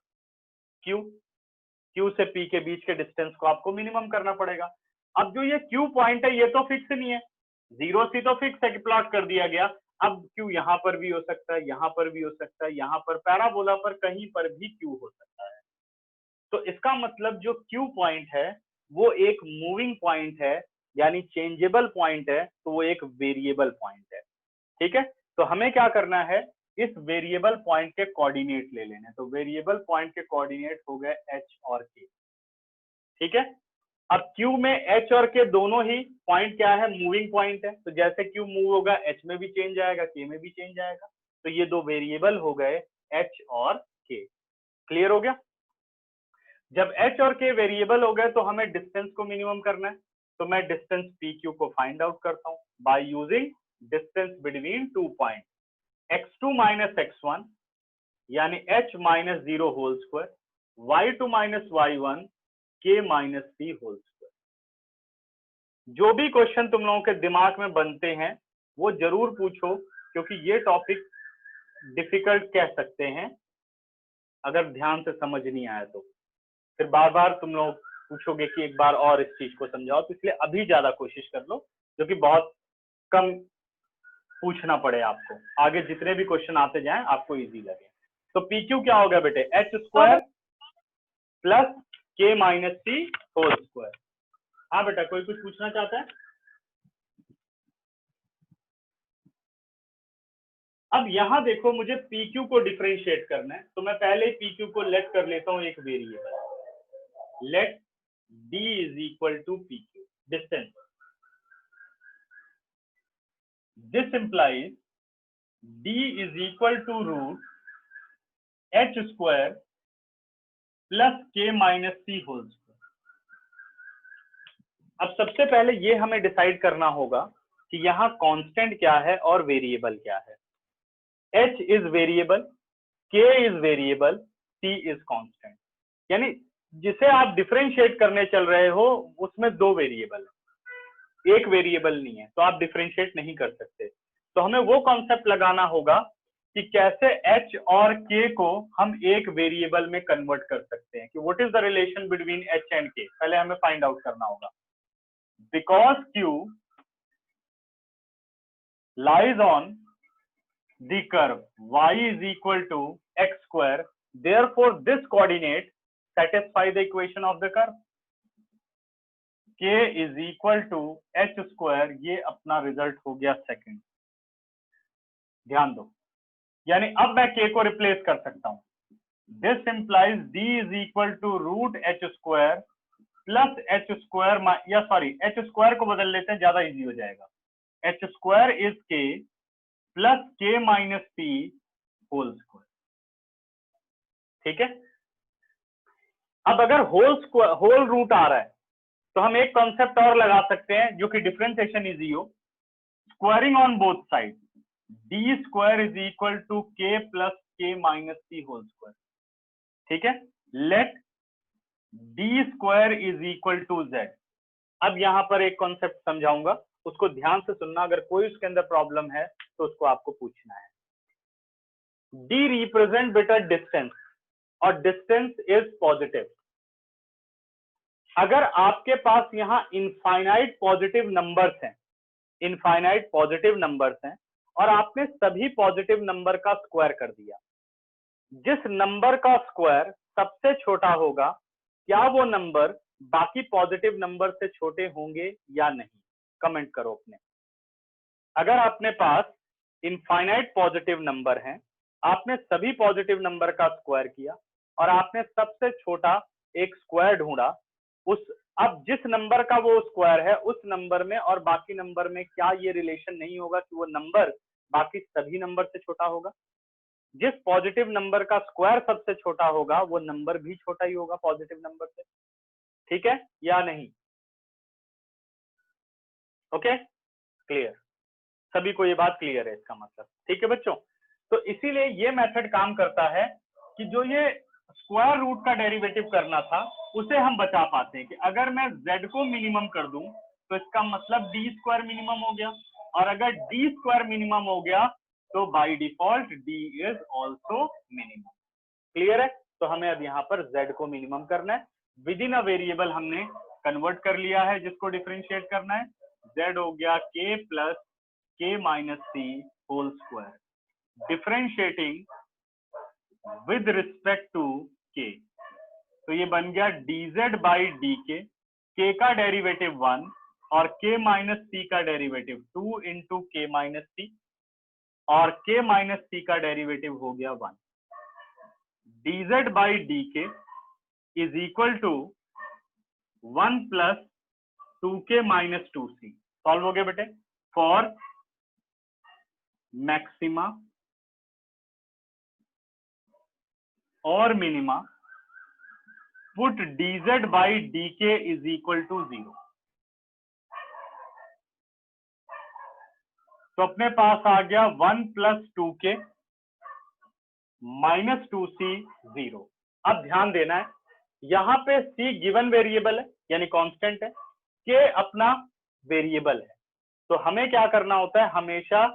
Q से P के बीच के डिस्टेंस को आपको मिनिमम करना पड़ेगा। अब जो ये Q पॉइंट है ये तो फिक्स नहीं है, 0C तो फिक्स है कि प्लॉट कर दिया गया। अब Q यहाँ पर भी हो सकता है, यहाँ पर भी हो सकता है, यहाँ पर पैराबोला पर कहीं पर भी Q हो सकता है। तो इसका मतलब जो Q पॉइंट है वो एक मूविंग पॉइंट है, यानी चेंजेबल पॉइंट है, तो वो एक वेरिएबल पॉइंट है। ठीक है, तो हमें क्या करना है? इस वेरिएबल पॉइंट के कोऑर्डिनेट ले लेने। तो वेरिएबल पॉइंट के कोऑर्डिनेट हो गए h और k। ठीक है, अब Q में h और k दोनों ही पॉइंट क्या है? मूविंग पॉइंट है। तो जैसे Q मूव होगा h में भी चेंज आएगा, k में भी चेंज आएगा। तो ये दो वेरिएबल हो गए h और k। क्लियर हो गया? जब h और k वेरिएबल हो गए तो हमें डिस्टेंस को मिनिमम करना है, तो मैं डिस्टेंस PQ को फाइंड आउट करता हूं by using distance between 2 point x2 minus x1 यानी h minus 0 whole square, y2 minus y1 k minus c whole square. जो भी क्वेश्चन तुम लोगों के दिमाग में बनते हैं वो जरूर पूछो, क्योंकि ये टॉपिक डिफिकल्ट कह सकते हैं अगर ध्यान से समझ नहीं आया तो। फिर बार बार तुम लोग पूछोगे कि एक बार और इस चीज को समझाओ, तो इसलिए अभी ज्यादा कोशिश कर लो, जो कि बहुत कम पूछना पड़े आपको, आगे जितने भी क्वेश्चन आते जाएं आपको इजी लगे। तो PQ क्या हो गया बेटे, h square plus k minus c whole square. हाँ बेटा, कोई कुछ पूछना चाहता है? अब यहां देखो, मुझे PQ को डिफरेंशिएट करना है, तो मैं पहले ही PQ को लेट कर लेता हूं एक variable. Let d is equal to PQ distance. This implies d is equal to root h square plus k minus c whole square. अब सबसे पहले ये हमें डिसाइड करना होगा कि यहाँ कांस्टेंट क्या है और वेरिएबल क्या है। h is variable, k is variable, c is constant. यानी जिसे आप डिफरेंशिएट करने चल रहे हो उसमें दो वेरिएबल है, एक वेरिएबल नहीं है, तो आप डिफरेंशिएट नहीं कर सकते। तो हमें वो कॉन्सेप्ट लगाना होगा कि कैसे h और k को हम एक वेरिएबल में कन्वर्ट कर सकते हैं, कि what is the relation between h and k, पहले हमें फाइंड आउट करना होगा। Because Q lies on the curve y is equal to x square, therefore this coordinate satisfy the equation of the curve. K is equal to h square, ये अपना result हो गया second. ध्यान दो, यानी अब मैं K को रिप्लेस कर सकता हूं। This implies D is equal to root h square plus h square, या सॉरी h स्क्वायर को बदल लेते हैं, ज्यादा इजी हो जाएगा। h square is k plus k minus p whole square. ठीक है, अब अगर होल रूट आ रहा है तो हम एक कॉन्सेप्ट और लगा सकते हैं जो कि डिफरेंशिएशन इजी हो, squaring on both side. d square is equal to k plus k minus p whole square. ठीक है, let d square is equal to z। अब यहां पर एक कॉन्सेप्ट समझाऊंगा, उसको ध्यान से सुनना, अगर कोई उसके अंदर प्रॉब्लम है तो उसको आपको पूछना है। d रिप्रेजेंट बेटा डिस्टेंस, और डिस्टेंस इज पॉजिटिव। अगर आपके पास यहां इनफाइनाइट पॉजिटिव नंबर्स हैं, इनफाइनाइट पॉजिटिव नंबर्स हैं, और आपने सभी पॉजिटिव नंबर का स्क्वायर कर दिया, जिस नंबर का स्क्वायर सबसे छोटा होगा, क्या वो नंबर बाकी पॉजिटिव नंबर से छोटे होंगे या नहीं? कमेंट करो अपने। अगर अपने पास इनफाइनाइट पॉजिटिव नंबर हैं, आपने सभी पॉजिटिव नंबर का स्क्वायर किया और आपने सबसे छोटा एक स्क्वायर ढूंढा, उस अब जिस नंबर का वो स्क्वायर है उस नंबर में और बाकी नंबर में क्या ये रिलेशन नहीं होगा कि वो नंबर बाकी सभी नंबर से छोटा होगा? जिस पॉजिटिव नंबर का स्क्वायर सबसे छोटा होगा वो नंबर भी छोटा ही होगा पॉजिटिव नंबर से। ठीक है या नहीं? Okay, clear? सभी को ये बात क्लियर है इसका मतलब? ठीक है बच्चों, तो इसीलिए ये मेथड काम करता है कि जो ये स्क्वायर रूट का डेरिवेटिव करना था उसे हम बचा पाते हैं, कि अगर मैं z को मिनिमम कर दूं तो इसका मतलब d स्क्वायर मिनिमम हो गया, और अगर d स्क्वायर मिनिमम हो गया तो by default d is also minimum. Clear है? तो हमें अब यहाँ पर z को मिनिमम करना है, विद इन अ वेरिएबल हमने कन्वर्ट कर लिया है जिसको डिफरेंशिएट करना है। z हो गया k plus k minus c whole square, differentiating with respect to k, तो ये बन गया dz बाई dk, k का डेरिवेटिव 1 और k माइनस सी का derivative 2 into k minus c, और k माइनस सी का डेरिवेटिव हो गया 1। dz by dk is equal to 1 plus 2k minus 2c। Solve हो गया बेटे, फॉर मैक्सिमा और minima put dz by dk is equal to 0। तो अपने पास आ गया 1 प्लस 2k माइनस 2c 0। अब ध्यान देना है, यहां पे c गिवन वेरिएबल है यानी कांस्टेंट है, k अपना वेरिएबल है। तो हमें क्या करना होता है, हमेशा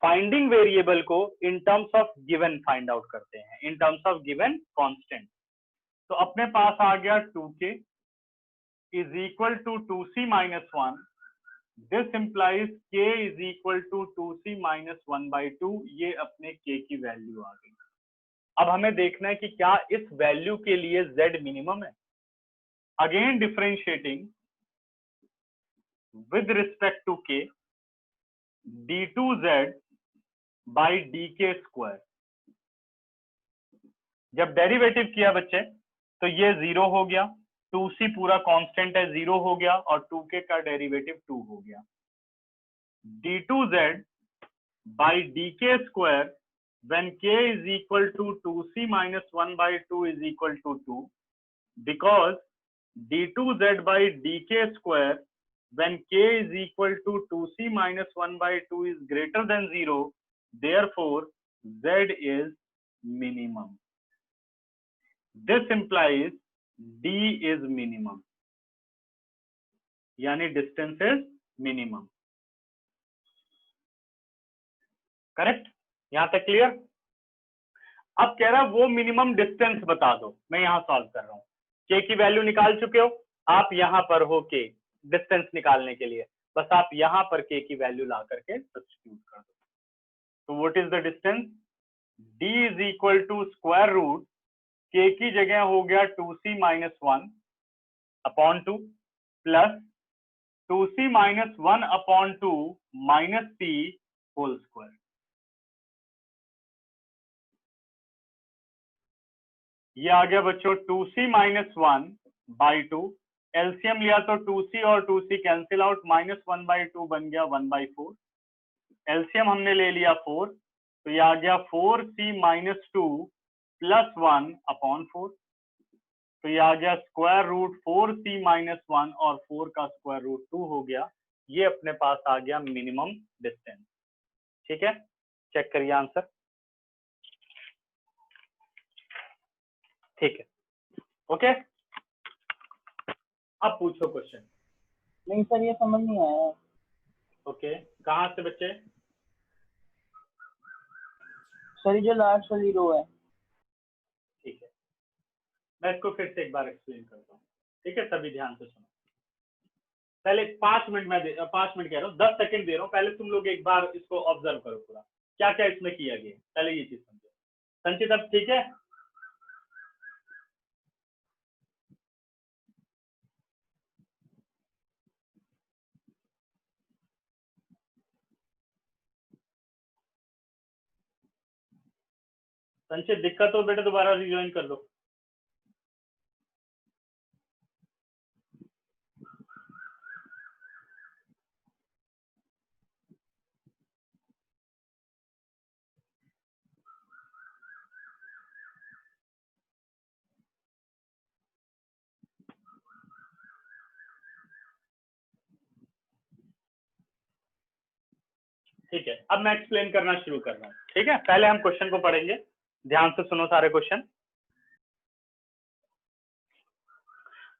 फाइंडिंग वेरिएबल को in terms of given find out करते हैं, in terms of given constant. तो अपने पास आ गया 2k is equal to 2c minus 1। This implies k is equal to 2c minus 1/2। ये अपने k की वैल्यू आ गई। अब हमें देखना है कि क्या इस वैल्यू के लिए z मिनिमम है। Again differentiating with respect to k, d2z by dk square. जब डेरिवेटिव किया बच्चे तो ये 0 हो गया, 2c पूरा कांस्टेंट है 0 हो गया, और 2k का डेरिवेटिव 2 हो गया। d2z by dk square when k is equal to 2c minus 1/2 is equal to 2, because d2z by dk square when k is equal to 2c minus 1/2 is greater than 0, therefore z is minimum. This implies d is minimum, यानी distance is minimum. Correct? यहां तक clear? अब कह रहा वो minimum distance बता दो। मैं यहां सॉल्व कर रहा हूं, के की वैल्यू निकाल चुके हो आप, यहां पर हो के डिस्टेंस निकालने के लिए बस आप यहां पर के की वैल्यू ला करके सब्स्टिट्यूट कर दो। तो what is the distance? d is equal to square root के की जगह हो गया 2c minus 1 upon 2 plus 2c minus 1 upon 2 minus c whole square. ये आ गया बच्चों 2c माइनस 1/2। एलसीएम लिया तो 2c और 2c कैंसिल आउट, -1/2 बन गया 1/4। एलसीएम हमने ले लिया 4, तो ये आ गया 4c माइनस 2 प्लस 1 अपॉन 4। तो ये आ गया स्क्वायर रूट 4c माइनस 1 और 4 का स्क्वायर रूट 2 हो गया। ये अपने पास आ गया मिनिमम डिस्टेंस। ठीक है, चेक करिए आंसर। ठीक है, ओके। अब पूछो क्वेश्चन। नहीं सर, ये समझ नहीं आया। ओके, कहाँ से बच्चे? सर ये जो लास्ट वाली रो है। ठीक है, मैं इसको फिर से एक बार एक्सप्लेन करता हूँ। ठीक है, सभी ध्यान से सुनो। पहले 5 मिनट में 5 मिनट कह रहा हूँ, 10 सेकंड दे रहा हूँ। पहले तुम लोग एक बार इसको ऑब्जर्व करो पूरा, क्या क्या इसमें किया गया, पहले ये चीज समझो। संचित अब ठीक है? संचित दिक्कत हो बेटा दोबारा रिज्वाइन कर लो। ठीक है, अब मैं एक्सप्लेन करना शुरू कर रहा हूँ। ठीक है, पहले हम क्वेश्चन को पढ़ेंगे, ध्यान से सुनो सारे क्वेश्चन।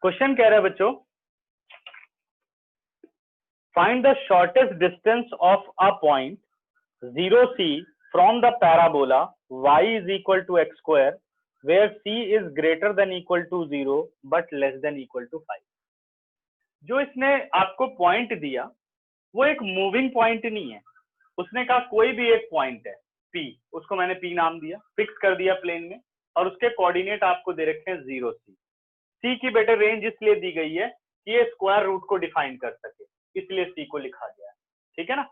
क्वेश्चन कह रहा है बच्चों, find the shortest distance of a point 0c from the parabola y is equal to x square where c is greater than equal to 0 but less than equal to 5। जो इसने आपको point दिया वो एक मूविंग पॉइंट नहीं है, उसने कहा कोई भी एक पॉइंट है P, उसको मैंने P नाम दिया, फिक्स कर दिया प्लेन में, और उसके कोऑर्डिनेट आपको दे रखे हैं 0c। C की बेटर रेंज इसलिए दी गई है कि ये स्क्वायर रूट को डिफाइन कर सके, इसलिए C को लिखा गया है। ठीक है ना,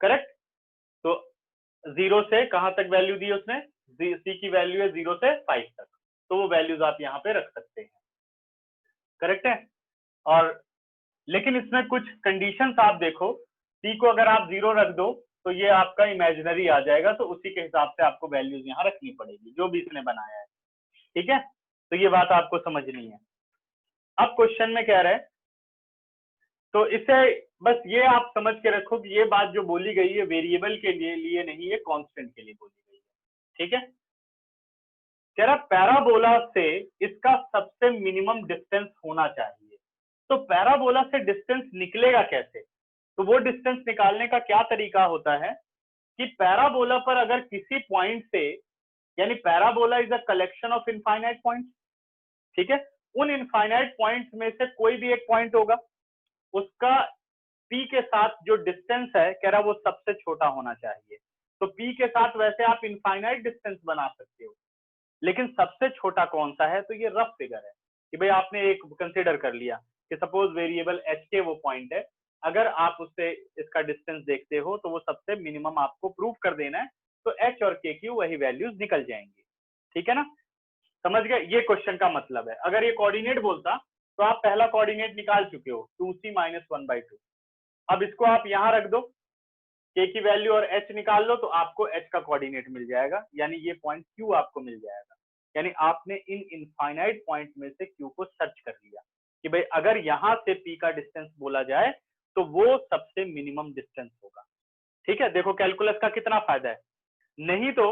करेक्ट? तो 0 से कहां तक वैल्यू दी उसने? C की वैल्यू है 0 से 5 तक, तो वो वैल्यूज आप यहाँ पे रख सकते हैं। करेक्ट है? और लेकिन इसमें कुछ कंडीशंस आप देखो, C को अगर आप 0 रख दो तो ये आपका इमेजिनरी आ जाएगा, तो उसी के हिसाब से आपको वैल्यूज यहाँ रखनी पड़ेगी जो भी इसने बनाया है। ठीक है, तो ये बात आपको समझनी है। अब क्वेश्चन में कह रहे हैं, तो इसे बस ये आप समझ के रखो कि ये बात जो बोली गई है वेरिएबल के लिए नहीं है, कांस्टेंट के लिए बोली गई है, ठीक है। कह रहा पैराबोला से इसका सबसे मिनिमम डिस्टेंस होना चाहिए। तो पैराबोला से डिस्टेंस निकलेगा कैसे? तो वो डिस्टेंस निकालने का क्या तरीका होता है कि पैराबोला पर अगर किसी पॉइंट से, यानी parabola is a collection of infinite point, ठीक है, उन इनफाइनाइट पॉइंट्स में से कोई भी एक पॉइंट होगा, उसका P के साथ जो डिस्टेंस है कह रहा वो सबसे छोटा होना चाहिए। तो P के साथ वैसे आप इनफाइनाइट डिस्टेंस बना सकते हो, लेकिन सबसे छोटा कौन सा है? तो ये रफ फिगर है कि भाई आपने एक कंसिडर कर लिया कि सपोज वेरिएबल h के वो पॉइंट है, अगर आप उससे इसका डिस्टेंस देखते हो तो वो सबसे मिनिमम आपको प्रूव कर देना है, तो h और k की वही वैल्यूज निकल जाएंगी, ठीक है ना, समझ गए? ये क्वेश्चन का मतलब है। अगर ये कोऑर्डिनेट बोलता तो आप पहला कोऑर्डिनेट निकाल चुके हो 2c - 1/2। अब इसको आप यहाँ रख दो, k की वैल्यू और h निकाल लो, तो आपको h का कोऑर्डिनेट मिल जाएगा, यानी ये पॉइंट q आपको मिल जाएगा। यानी आपने इन इनफाइनाइट पॉइंट में से q को सर्च कर लिया कि भाई अगर यहां से p का डिस्टेंस बोला जाए तो वो सबसे मिनिमम डिस्टेंस होगा, ठीक है। देखो कैलकुलस का कितना फायदा है, नहीं तो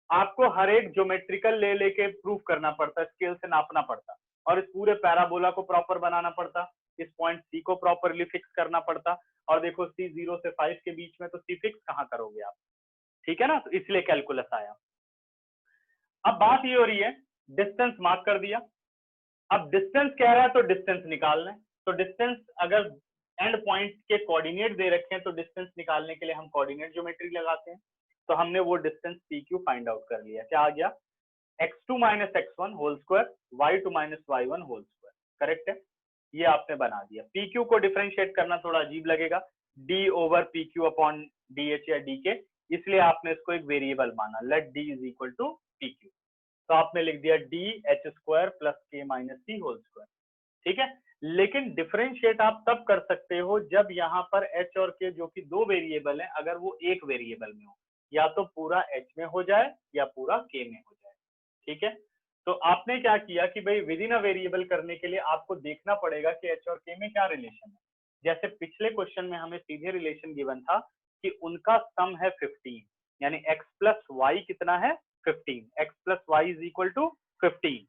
आपको हर एक ज्योमेट्रिकल ले लेके प्रूफ करना पड़ता, स्केल से नापना पड़ता, और इस पूरे पैराबोला को प्रॉपर बनाना पड़ता, इस पॉइंट C को प्रॉपरली फिक्स करना पड़ता, और देखो C 0 से 5 के बीच में, तो C फिक्स कहाँ करोगे आप, ठीक है ना, तो इसलिए कैलकुलस आया। अब बात ये हो रही है, डिस्टेंस मार्क कर दिया, अब डिस्टेंस कह रहा है तो डिस्टेंस निकालना है। तो डिस्टेंस अगर एंड पॉइंट के कोऑर्डिनेट दे रखे हैं तो डिस्टेंस निकालने के लिए हम कोऑर्डिनेट ज्योमेट्री लगाते हैं। तो हमने वो डिस्टेंस PQ फाइंड आउट कर लिया, क्या आ गया, x2 - x1 whole square y2 - y1 whole square, correct है, ये आपने बना दिया। PQ को डिफरेंशिएट करना थोड़ा अजीब लगेगा, d over PQ upon DH या DK, इसलिए आपने इसको एक वेरिएबल माना, let d is equal to PQ, तो आपने लिख दिया DH² plus K - C whole square, ठीक है। लेकिन डिफरेंशिएट आप तब कर सकते हो जब यहाँ पर h और k जो कि दो वेरिएबल हैं, अगर वो एक वेरिएबल में हो, या तो पूरा h में हो जाए या पूरा k में हो जाए, ठीक है। तो आपने क्या किया कि भाई विद इन अ वेरिएबल करने के लिए आपको देखना पड़ेगा कि h और k में क्या रिलेशन है। जैसे पिछले क्वेश्चन में हमें सीधे रिलेशन गिवन था कि उनका सम है 15, यानी x प्लस वाई कितना है 15, x plus y is equal to 15।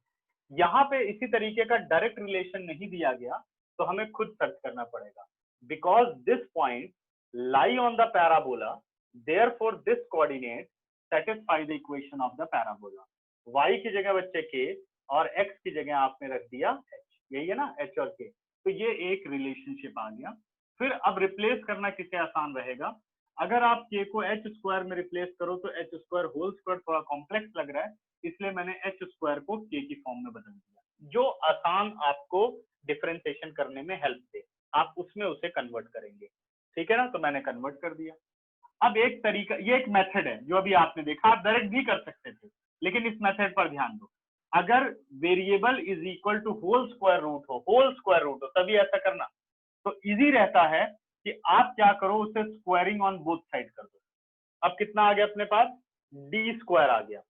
यहाँ पे इसी तरीके का डायरेक्ट रिलेशन नहीं दिया गया, तो हमें खुद सर्च करना पड़ेगा, because this point lie on the parabola, therefore this coordinate satisfy the equation of the parabola. y की जगह बच्चे k और x की जगह आपने रख दिया h, यही है ना, h और k, तो ये एक रिलेशनशिप आ गया। फिर अब रिप्लेस करना किसे आसान रहेगा, अगर आप k को h² में रिप्लेस करो तो h² होल स्क्वायर थोड़ा कॉम्प्लेक्स लग रहा है, इसलिए मैंने h² को k की फॉर्म में बदल दिया, जो आसान आपको डिफरेंशिएशन करने में हेल्प दे, आप उसमें उसे कन्वर्ट करेंगे, ठीक है ना, तो मैंने कन्वर्ट कर दिया। अब एक तरीका, ये एक मेथड है जो अभी आपने देखा, आप डायरेक्ट भी कर सकते थे, लेकिन इस मेथड पर ध्यान दो, अगर variable is equal to whole square root हो तभी ऐसा करना, तो इजी रहता है कि आप क्या करो, उसे स्क्वायरिंग ऑन बोथ साइड कर दो। अब कितना आ गया अपने पास, d² आ गया,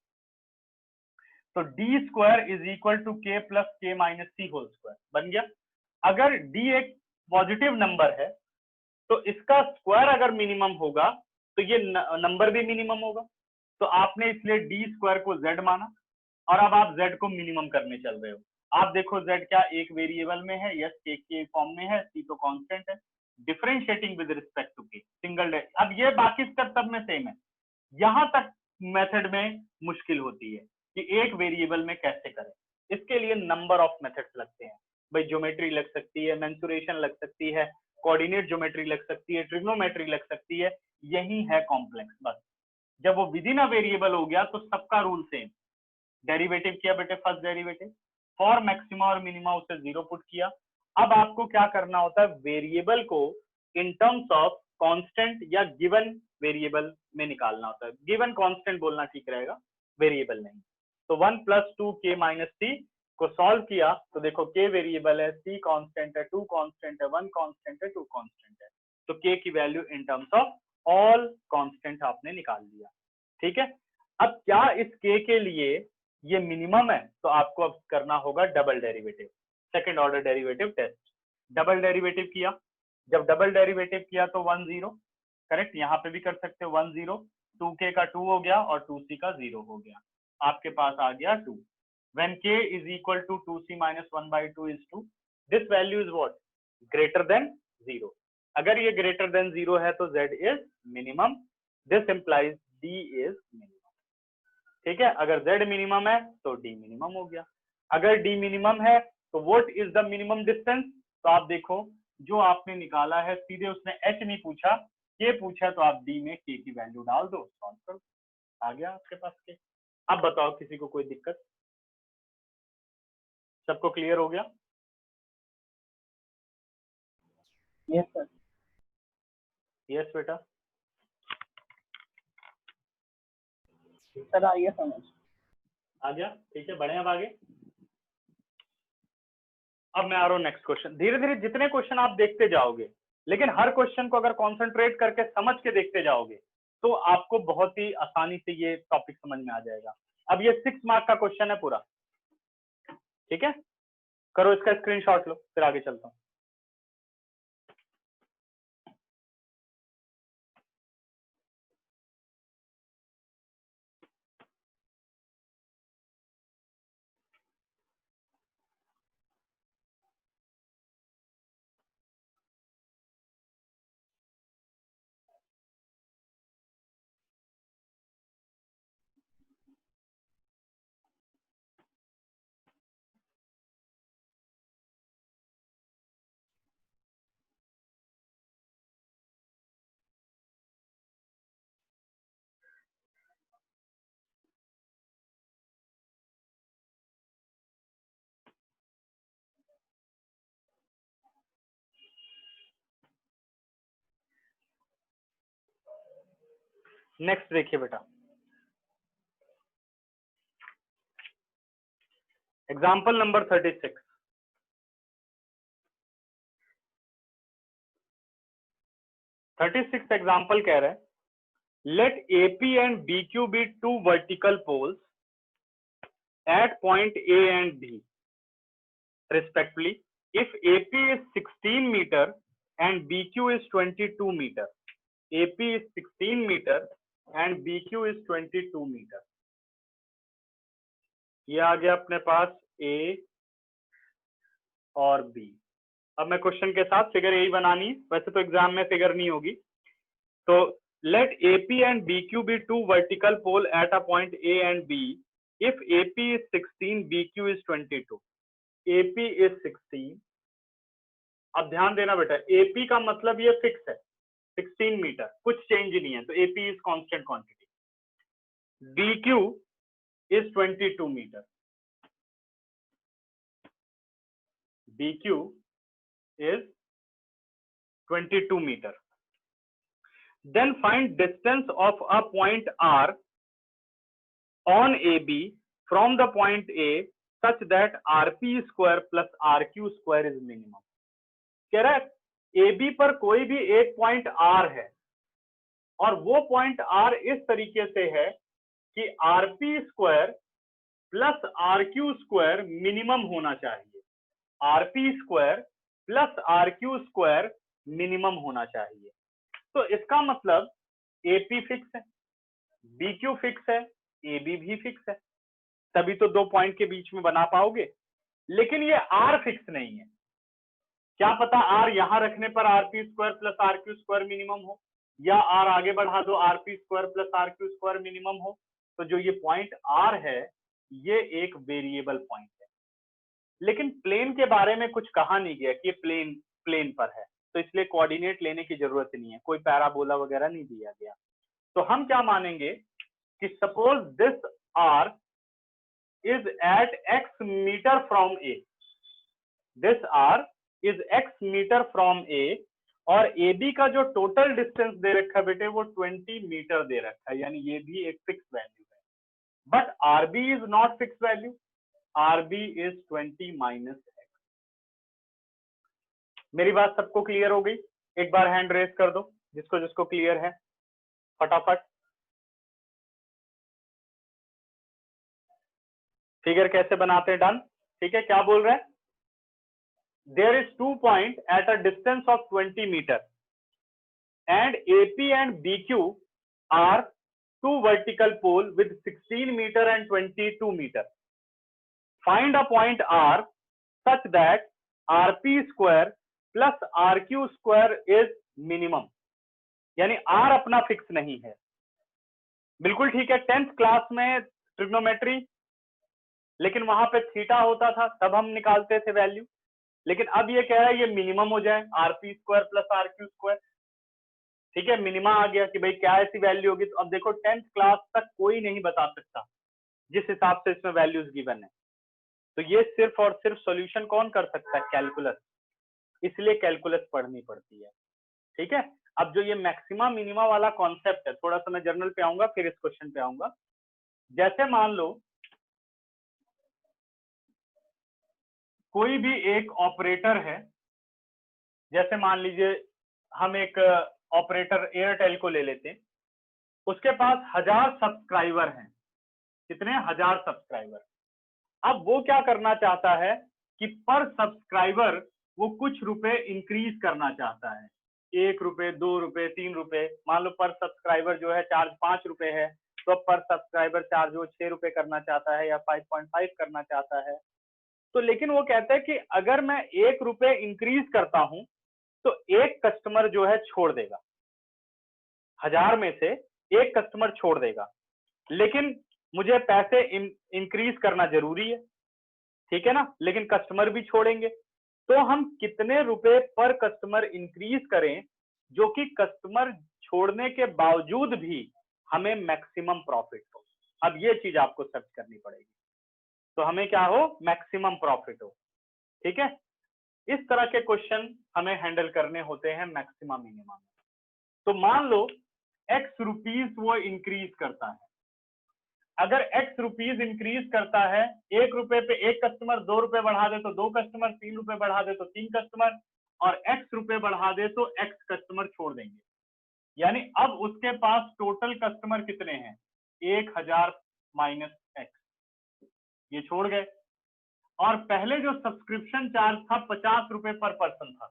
तो d² is equal to k plus K - C whole square बन गया। अगर d एक पॉजिटिव नंबर है तो इसका स्क्वायर अगर मिनिमम होगा तो ये नंबर भी मिनिमम होगा, तो आपने इसलिए d² को z माना, और अब आप z को मिनिमम करने चल रहे हो। आप देखो z क्या एक वेरिएबल में है, यस k के फॉर्म में है, c तो कांस्टेंट है, differentiating with respect to k single day. अब ये बाकी स्टेप सब में सेम है, यहां तक मेथड में मुश्किल होती है कि एक वेरिएबल में कैसे करें, इसके लिए नंबर ऑफ मेथड्स लगते हैं भाई, ज्योमेट्री लग सकती है, मेंसुरेशन लग सकती है, कोऑर्डिनेट ज्योमेट्री लग सकती है, ट्रिग्नोमेट्री लग सकती है, यही है कॉम्प्लेक्स। बस जब वो विद इन अ वेरिएबल हो गया तो सबका रूल सेम, डेरिवेटिव किया बेटे, फर्स्ट डेरिवेटिव फॉर मैक्सिमा और मिनिमा उसे 0 पुट किया। अब आपको क्या करना होता है, वेरिएबल को इन टर्म्स ऑफ कांस्टेंट या गिवन वेरिएबल में निकालना होता है, गिवन कांस्टेंट बोलना ठीक रहेगा, वेरिएबल नहीं। तो 1 + 2k - c को सॉल्व किया तो देखो k वेरिएबल है, c कांस्टेंट है, 2 कांस्टेंट है, 1 कांस्टेंट है, 2 कांस्टेंट है, तो k की value in terms of all constant आपने निकाल लिया, ठीक है। अब क्या इस k के लिए ये मिनिमम है तो आपको अब करना होगा double derivative, second order derivative test. Double derivative किया, जब डबल डेरिवेटिव किया तो 1 0, करेक्ट। यहाँ पे भी कर सकते हो 1 0, 2k का 2 हो गया और 2c का 0 हो गया, आपके पास आ गया 2। When k is equal to 2c minus 1 by 2 is 2, this value is what? Greater than 0. अगर ये greater than 0 है तो z is minimum. This implies d is minimum. ठीक है, अगर z minimum है तो d minimum हो गया। अगर d minimum है तो what is the minimum distance? तो आप देखो जो आपने निकाला है सीधे उसने h नहीं पूछा, k पूछा, तो आप d में k की वैल्यू डाल दो, सॉल्व करो, आ गया आपके पास k। अब बताओ किसी को कोई दिक्कत? सबको क्लियर हो गया? Yes sir. यस बेटा, सर आ गया समझ। आ गया, ठीक है, बढ़े अब आगे। अब मैं आ रहा हूँ नेक्स्ट क्वेश्चन। धीरे धीरे जितने क्वेश्चन आप देखते जाओगे, लेकिन हर क्वेश्चन को अगर कॉन्सेंट्रेट करके समझ के देखते जाओगे तो आपको बहुत ही आसानी से ये टॉपिक समझ में आ जाएगा। अब ये 6 मार्क का क्वेश्चन है पूरा, ठीक है, करो इसका स्क्रीनशॉट लो, फिर आगे चलता हूँ। नेक्स्ट देखिए बेटा, एग्जाम्पल नंबर 36। 36 एग्जाम्पल कह रहे हैं, let AP and BQ be two vertical poles at point A and B respectively if AP is 16 meter and BQ is 22 meter. AP is 16 meter and BQ is 22 meter. ये आ गया अपने पास A और B। अब मैं question के साथ figure यही बनानी है, वैसे तो एग्जाम में फिगर नहीं होगी। तो let AP and BQ be two vertical pole at a point A and B if AP is 16, BQ is 22. AP is 16। अब ध्यान देना बेटा, AP का मतलब ये फिक्स है 16 मीटर, कुछ चेंज नहीं है, तो AP is constant quantity। BQ is 22 metre, BQ is 22 meter. Then find distance of a point R on AB from the point A such that RP square plus RQ square is minimum. कह रहा है AB पर कोई भी एक point R है और वो पॉइंट R इस तरीके से है कि RP square plus RQ square minimum होना चाहिए। RP square plus RQ square minimum होना चाहिए। तो इसका मतलब AP फिक्स है, BQ फिक्स है, AB भी फिक्स है, तभी तो दो पॉइंट के बीच में बना पाओगे। लेकिन ये R फिक्स नहीं है, क्या पता R यहां रखने पर RP square plus RQ square minimum हो, या R आगे बढ़ा दो RP square plus RQ square minimum हो। तो जो ये पॉइंट R है ये एक वेरिएबल पॉइंट है, लेकिन प्लेन के बारे में कुछ कहा नहीं गया कि ये प्लेन पर है, तो इसलिए कोऑर्डिनेट लेने की जरूरत नहीं है, कोई पैराबोला वगैरह नहीं दिया गया। तो हम क्या मानेंगे कि suppose this R is at x meter from A, this R is x meter from A और AB का जो टोटल डिस्टेंस दे रखा है बेटे वो 20 मीटर दे रखा है, यानी ये भी एक फिक्स वैल्यू है। But RB is not fix value, RB is 20 minus x। मेरी बात सबको क्लियर हो गई? एक बार हैंड रेस कर दो जिसको जिसको क्लियर है, फटाफट। फिगर कैसे बनाते हैं, डन। ठीक है, क्या बोल रहे हैं, there is 2 point at a distance of 20 metre and AP and BQ are 2 vertical pole with 16 meter and 22 meter. Find a point R such that RP square plus RQ square is minimum. यानी R अपना fix नहीं है। बिल्कुल ठीक है, 10th class में trigonometry, लेकिन वहां पे थीटा होता था तब हम निकालते थे वैल्यू, लेकिन अब ये कह रहा है ये मिनिमम हो जाए, RP square plus RQ square. ठीक है, मिनिमा आ गया कि भाई क्या ऐसी वैल्यू होगी। तो अब देखो 10th क्लास तक कोई नहीं बता सकता जिस हिसाब से इसमें वैल्यूज गिवन है, तो ये सिर्फ और सिर्फ सॉल्यूशन कौन कर सकता है, कैलकुलस। इसलिए कैलकुलस पढ़नी पड़ती है। ठीक है, अब जो ये मैक्सिमा मिनिमा वाला कॉन्सेप्ट है, थोड़ा सा मैं जर्नल पे आऊंगा फिर इस क्वेश्चन पे आऊंगा। जैसे मान लो कोई भी एक ऑपरेटर है, जैसे मान लीजिए हम एक ऑपरेटर एयरटेल को ले लेते हैं, उसके पास 1000 सब्सक्राइबर हैं। कितने, 1000 सब्सक्राइबर। अब वो क्या करना चाहता है कि पर सब्सक्राइबर वो कुछ रुपए इंक्रीज करना चाहता है, 1 रुपए, 2 रुपए, 3 रुपए। मान लो पर सब्सक्राइबर जो है चार्ज 5 रुपए है, तो पर सब्सक्राइबर चार्ज वो 6 रुपए करना चाहता है या 5.5 करना चाहता है। तो लेकिन वो कहता है कि अगर मैं 1 रुपए इंक्रीज करता हूं तो एक कस्टमर जो है छोड़ देगा, 1000 में से एक कस्टमर छोड़ देगा, लेकिन मुझे पैसे इंक्रीज करना जरूरी है। ठीक है ना, लेकिन कस्टमर भी छोड़ेंगे, तो हम कितने रुपए पर कस्टमर इंक्रीज करें जो कि कस्टमर छोड़ने के बावजूद भी हमें मैक्सिमम प्रॉफिट हो। अब ये चीज आपको सर्च करनी पड़ेगी, तो हमें क्या हो, मैक्सिमम प्रॉफिट हो। ठीक है, इस तरह के क्वेश्चन हमें हैंडल करने होते हैं मैक्सिमम मिनिमम। तो मान लो एक्स रुपीज वो इंक्रीज करता है। अगर एक्स रुपीज इंक्रीज करता है, 1 रुपए पे एक कस्टमर, 2 रुपए बढ़ा दे तो 2 कस्टमर, 3 रुपए बढ़ा दे तो 3 कस्टमर, और एक्स रुपए बढ़ा दे तो एक्स कस्टमर छोड़ देंगे। यानी अब उसके पास टोटल कस्टमर कितने हैं, 1000 माइनस एक्स, ये छोड़ गए। और पहले जो सब्सक्रिप्शन चार्ज था 50 रुपए पर पर्सन था,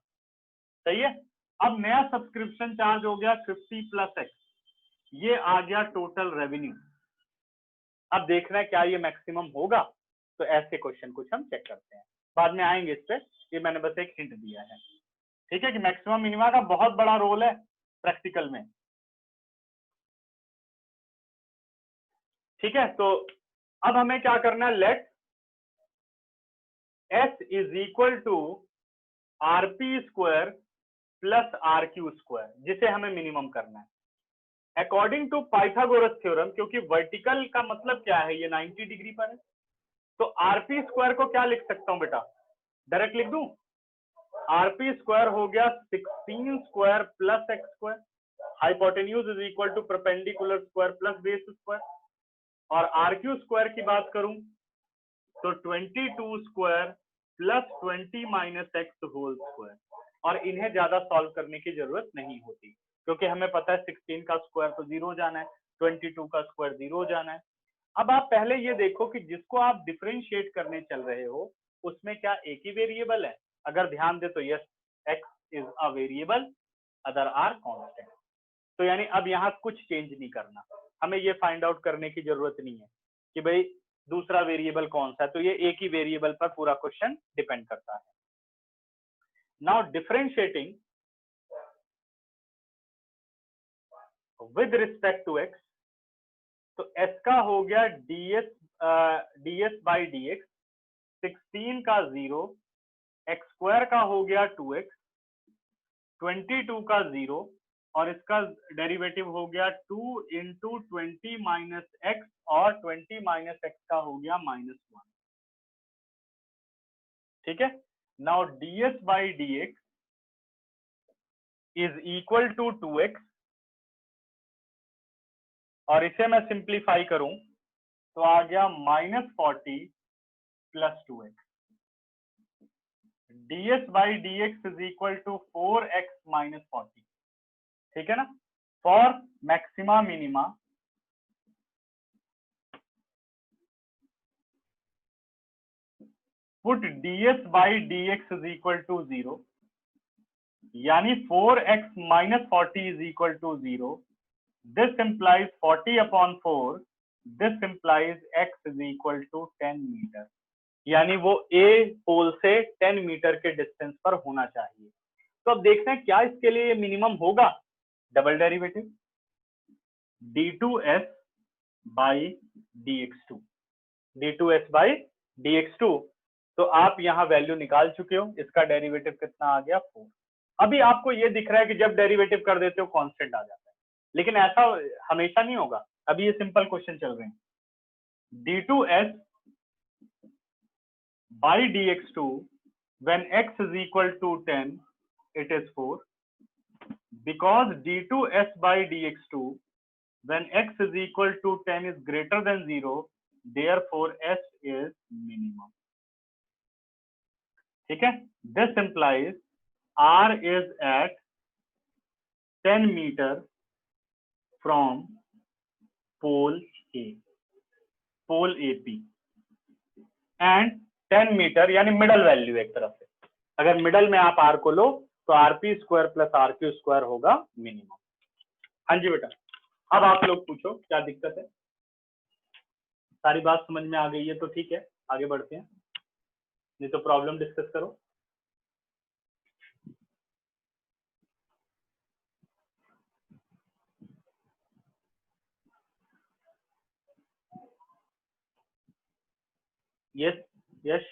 सही है। अब नया सब्सक्रिप्शन चार्ज हो गया 50 प्लस एक्स, ये आ गया टोटल रेवेन्यू। अब देखना है क्या ये मैक्सिमम होगा, तो ऐसे क्वेश्चन कुछ हम चेक करते हैं, बाद में आएंगे इस पे, ये मैंने बस एक हिंट दिया है। ठीक है, कि मैक्सिमम मिनिमा का बहुत बड़ा रोल है प्रैक्टिकल में। ठीक है, तो अब हमें क्या करना है, let S is equal to RP square plus RQ square, जिसे हमें मिनिमम करना है अकॉर्डिंग टू पाइथागोरस थ्योरम। क्योंकि वर्टिकल का मतलब क्या है, ये 90 डिग्री पर है, तो RP स्क्वायर को क्या लिख सकता हूं बेटा, डायरेक्ट लिख दूं। RP स्क्वायर हो गया 16 square plus x square, hypotenuse is equal to perpendicular square plus base square. और RQ स्क्वायर की बात करूं तो 22 square plus 20 minus x whole square. और इन्हें ज्यादा सॉल्व करने की जरूरत नहीं होती, क्योंकि हमें पता है 16 का स्क्वायर तो 0 जाना है, 22 का स्क्वायर 0 जाना है। अब आप पहले ये देखो कि जिसको आप डिफरेंशिएट करने चल रहे हो उसमें क्या एक ही वेरिएबल है। अगर ध्यान दे तो yes, x is a variable, other are constant. तो यानी अब यहाँ कुछ चेंज नहीं करना, हमें ये फाइंड आउट करने की जरूरत नहीं है कि भाई दूसरा वेरिएबल कौन सा है, तो ये एक ही वेरिएबल पर पूरा क्वेश्चन डिपेंड करता है। Now differentiating with respect to x, तो s का हो गया ds बाई डी एक्स, 16 का 0, एक्स स्क्वायर का हो गया 2x, 22 का 0, और इसका डेरिवेटिव हो गया 2 इंटू 20 माइनस एक्स, और 20 माइनस एक्स का हो गया -1। ठीक है, now ds by d x is equal to 2x, और इसे मैं सिंप्लीफाई करूं तो आ गया -40 plus 2x। ds by d x is equal to 4x minus 40। ठीक है ना, for maxima minima put ds by dx is equal to 0, यानी 4x minus 40 is equal to 0. This implies 40 upon 4, this implies x is equal to 10 metre, यानी वो a पोल से 10 metre के distance पर होना चाहिए. तो अब देखते हैं क्या इसके लिए मिनिमम होगा. Double derivative d2s by dx2, d2s by dx2. तो आप यहां वैल्यू निकाल चुके हो. इसका डेरिवेटिव कितना आ गया 4. अभी आपको ये दिख रहा है कि जब डेरिवेटिव कर देते हो कांस्टेंट आ जाता है, लेकिन ऐसा हमेशा नहीं होगा. अभी ये सिंपल क्वेश्चन चल रहे हैं. d2s by dx2 when x is equal to 10 it is 4, because d2s by dx2 when x is equal to 10 is greater than 0, therefore s is minimum. ठीक है. This implies r is at 10 meter from pole A, pole AP, and 10 metre यानी middle value एक तरफ से. अगर middle में आप r को लो तो rp square plus rq square होगा मिनिमम. हाँ जी बेटा, अब आप लोग पूछो क्या दिक्कत है. सारी बात समझ में आ गई है तो ठीक है, आगे बढ़ते हैं, नहीं तो प्रॉब्लम डिस्कस करो. यस यस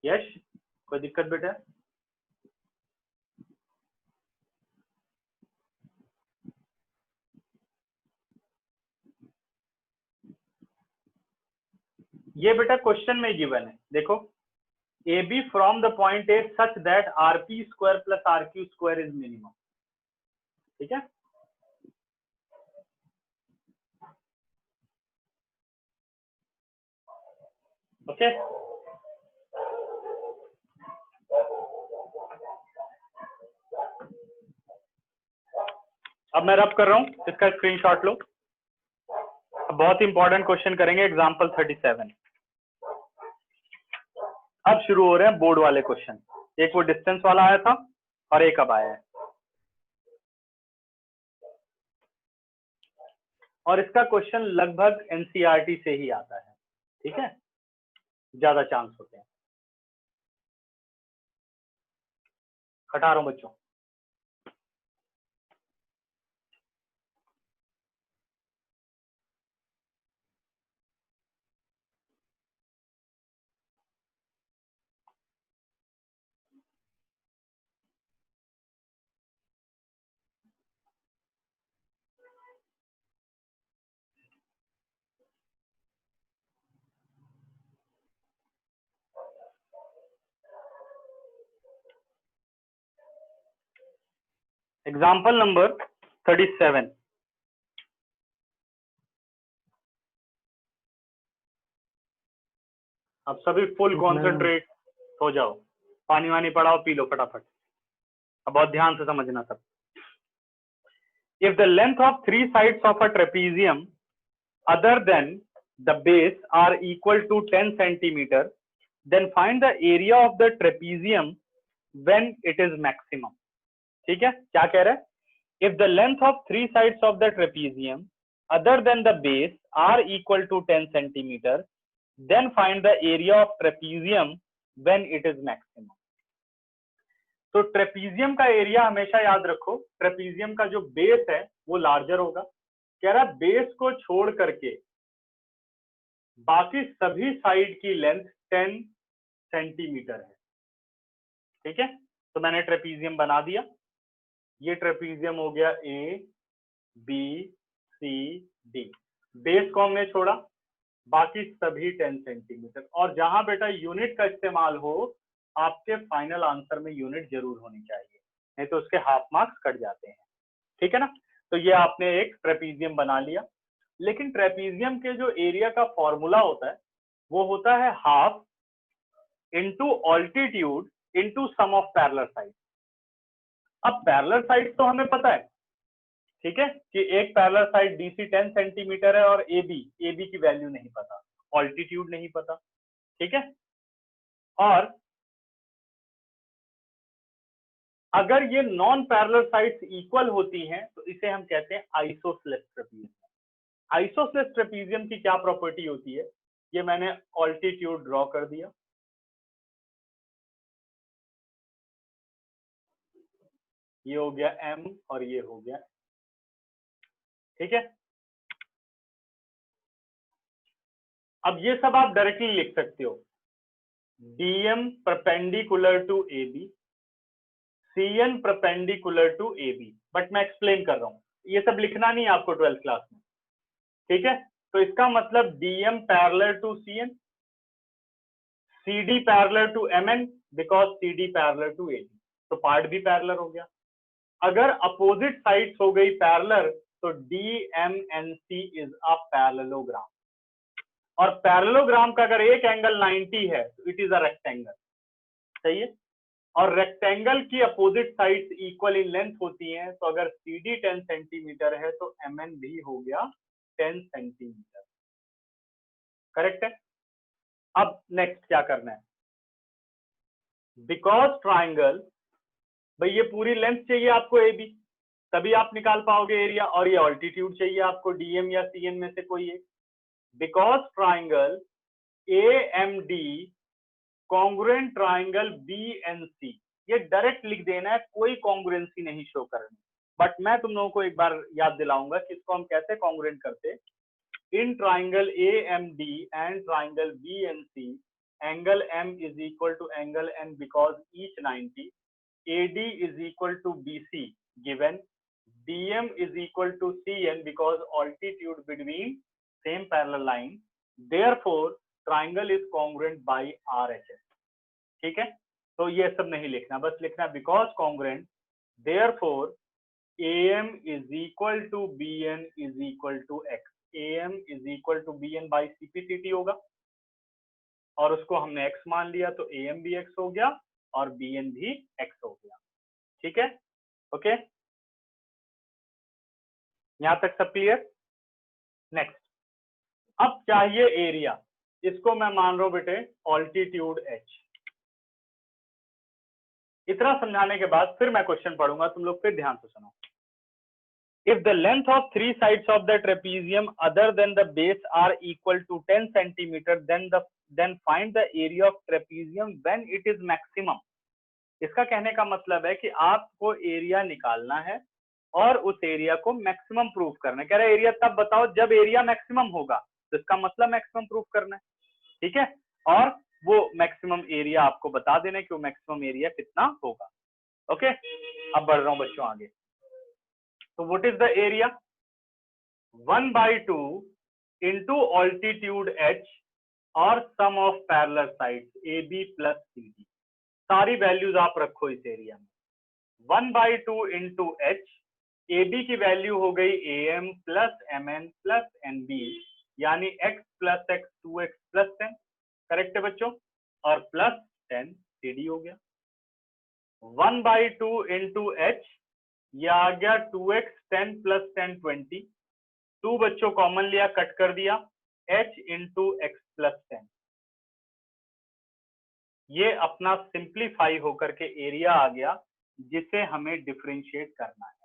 यस, कोई दिक्कत बेटा? ये बेटा क्वेश्चन में गिवन है. देखो, A B from the point A such that RP square plus RQ square is minimum. ठीक है. ओके, अब मैं रब कर रहा हूं, इसका स्क्रीनशॉट लो. अब बहुत इंपॉर्टेंट क्वेश्चन करेंगे, एग्जांपल 37. अब शुरू हो रहे हैं बोर्ड वाले क्वेश्चन. एक वो डिस्टेंस वाला आया था और एक अब आया है, और इसका क्वेश्चन लगभग एनसीईआरटी से ही आता है. ठीक है, ज्यादा चांस होते हैं. हटा रहा हूं बच्चों. Example number 37. अब सभी फुल कॉन्सेंट्रेट हो जाओ, पानी वानी पड़ाओ, पी लो फटाफट. अब बहुत ध्यान से समझना सब. If the length of three sides of a trapezium other than the base are equal to 10 centimeter, then find the area of the trapezium when it is maximum. ठीक है, क्या कह रहा है? If the length of three sides of the trapezium other than the base are equal to 10 centimeter, then find the area of trapezium when it is maximum. तो trapezium का area हमेशा याद रखो, ट्रेपीजियम का जो बेस है वो larger होगा. कह रहा है बेस को छोड़ करके बाकी सभी साइड की लेंथ 10 सेंटीमीटर है. ठीक है, तो मैंने ट्रेपीजियम बना दिया. ये ट्रेपीजियम हो गया A B C D. Base को हमने छोड़ा, बाकी सभी 10 सेंटीमीटर. और जहां बेटा यूनिट का इस्तेमाल हो, आपके फाइनल आंसर में यूनिट जरूर होनी चाहिए, नहीं तो उसके हाफ मार्क्स कट जाते हैं. ठीक है ना. तो ये आपने एक ट्रेपीजियम बना लिया. लेकिन ट्रेपीजियम के जो एरिया का फॉर्मूला होता है वो होता है half into altitude into sum of parallel side. अब पैरेलल साइड तो हमें पता है ठीक है, कि एक पैरेलल साइड डीसी 10 सेंटीमीटर है और एबी की वैल्यू नहीं पता, ऑल्टीट्यूड नहीं पता, ठीक है। और अगर ये नॉन पैरेलल साइड्स इक्वल होती हैं तो इसे हम कहते हैं आइसोसेलेस ट्रेपीजियम। आइसोसेलेस ट्रेपीजियम की क्या प्रॉपर्टी होती है, ये मैंने ऑल्टीट्यूड ड्रॉ कर दिया, ये हो गया m और ये हो गया, ठीक है। अब ये सब आप डायरेक्टली लिख सकते हो, dm perpendicular to AB, cn perpendicular to AB, but मैं एक्सप्लेन कर रहा हूं, ये सब लिखना नहीं आपको 12th क्लास में, ठीक है। तो इसका मतलब dm parallel to cn, cd parallel to mn because cd parallel to AB, तो पार्ट भी पैरेलल हो गया। अगर अपोजिट साइड्स हो गई पैरेलल तो DMNC इज अ पैरेललोग्राम, और पैरेललोग्राम का अगर एक एंगल 90 है तो इट इज अ रेक्टेंगल, सही है। और रेक्टेंगल की opposite sides equal in length होती हैं, तो अगर CD 10 सेंटीमीटर है तो MN भी हो गया 10 सेंटीमीटर, करेक्ट है। अब नेक्स्ट क्या करना है, बिकॉज ट्राइंगल, भाई ये पूरी लेंथ चाहिए आपको AB, तभी आप निकाल पाओगे एरिया, और ये ऑल्टीट्यूड चाहिए आपको DM या CN में से कोई एक। Because triangle AMD congruent triangle BNC, ये डायरेक्ट लिख देना है, कोई कॉन्ग्रुएंसी नहीं शो करनी, बट मैं तुम लोगों को एक बार याद दिलाऊंगा कि इसको हम कैसे कॉन्ग्रुएंट करते। In triangle AMD and triangle BNC angle M is equal to angle N because each 90, AD is equal to BC given, DM is equal to CN because altitude between same parallel line, therefore triangle is congruent by RHS, ठीक है। तो ये सब नहीं लिखना, बस लिखना because congruent, therefore AM is equal to BN is equal to X, AM is equal to BN by CPCT होगा, और उसको हमने X मान लिया तो AM भी X हो गया और BN भी X हो गया, ठीक है। ओके, यहां तक सब क्लियर। नेक्स्ट, अब चाहिए एरिया, इसको मैं मान रहा हूं बेटे ऑल्टीट्यूड H। इतना समझाने के बाद फिर मैं क्वेश्चन पढ़ूंगा, तुम लोग फिर ध्यान से सुनो। If the length of 3 sides of the trapezium other than the base are equal to 10 centimetre then find the area of trapezium when it is maximum. इसका कहने का मतलब है कि आपको एरिया निकालना है और उस एरिया को मैक्सिमम प्रूफ करना है। कह रहे एरिया तब बताओ जब एरिया मैक्सिमम होगा, तो इसका मतलब मैक्सिमम प्रूफ करना है, ठीक है। और वो मैक्सिमम एरिया आपको बता देना है कि वो मैक्सिमम एरिया कितना होगा। ओके, अब बढ़ रहा हूं बच्चों आगे। तो what is the area, 1/2 into altitude H और sum of parallel sides AB plus CD, सारी वैल्यूज आप रखो इस एरिया में। 1/2 इंटू H, AB की वैल्यू हो गई AM plus MN plus NB, यानी x plus x 2x plus 10, correct है बच्चों, और प्लस 10 CD हो गया। 1/2 इंटू H, ये आ गया 2x 10 प्लस 10 20, 2 बच्चों कॉमन लिया, कट कर दिया, H इंटू x प्लस 10, ये अपना सिंप्लीफाई होकर के एरिया आ गया जिसे हमें डिफरेंशिएट करना है।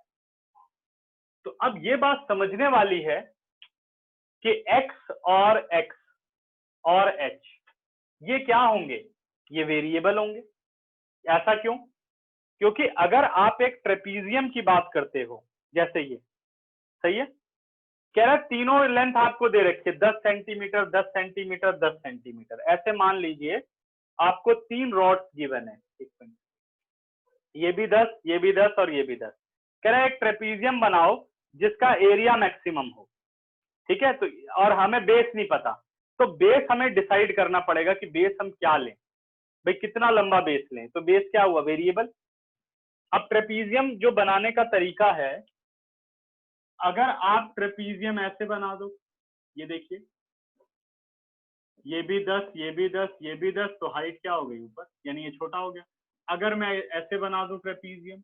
तो अब ये बात समझने वाली है कि x और h ये क्या होंगे, ये वेरिएबल होंगे। ऐसा क्यों, क्योंकि अगर आप एक ट्रेपीजियम की बात करते हो, जैसे ये, सही है, कह रहा है तीनों लेंथ आपको दे रखी है 10 सेंटीमीटर 10 सेंटीमीटर 10 सेंटीमीटर, ऐसे मान लीजिए आपको 3 रॉड्स गिवन है, ये भी 10, ये भी 10 और ये भी 10। कह रहा है एक ट्रेपीजियम बनाओ जिसका एरिया मैक्सिमम हो, ठीक है। तो और हमें बेस नहीं पता, तो बेस हमें डिसाइड करना पड़ेगा कि बेस हम क्या लें, भाई कितना लंबा बेस लें। तो बेस क्या हुआ, वेरिएबल। अब ट्रेपीजियम जो बनाने का तरीका है, अगर आप ट्रेपीजियम ऐसे बना दो, ये देखिए, ये भी 10, ये भी 10, ये भी 10, तो हाइट क्या हो गई ऊपर, यानी ये छोटा हो गया। अगर मैं ऐसे बना दूं ट्रेपीजियम,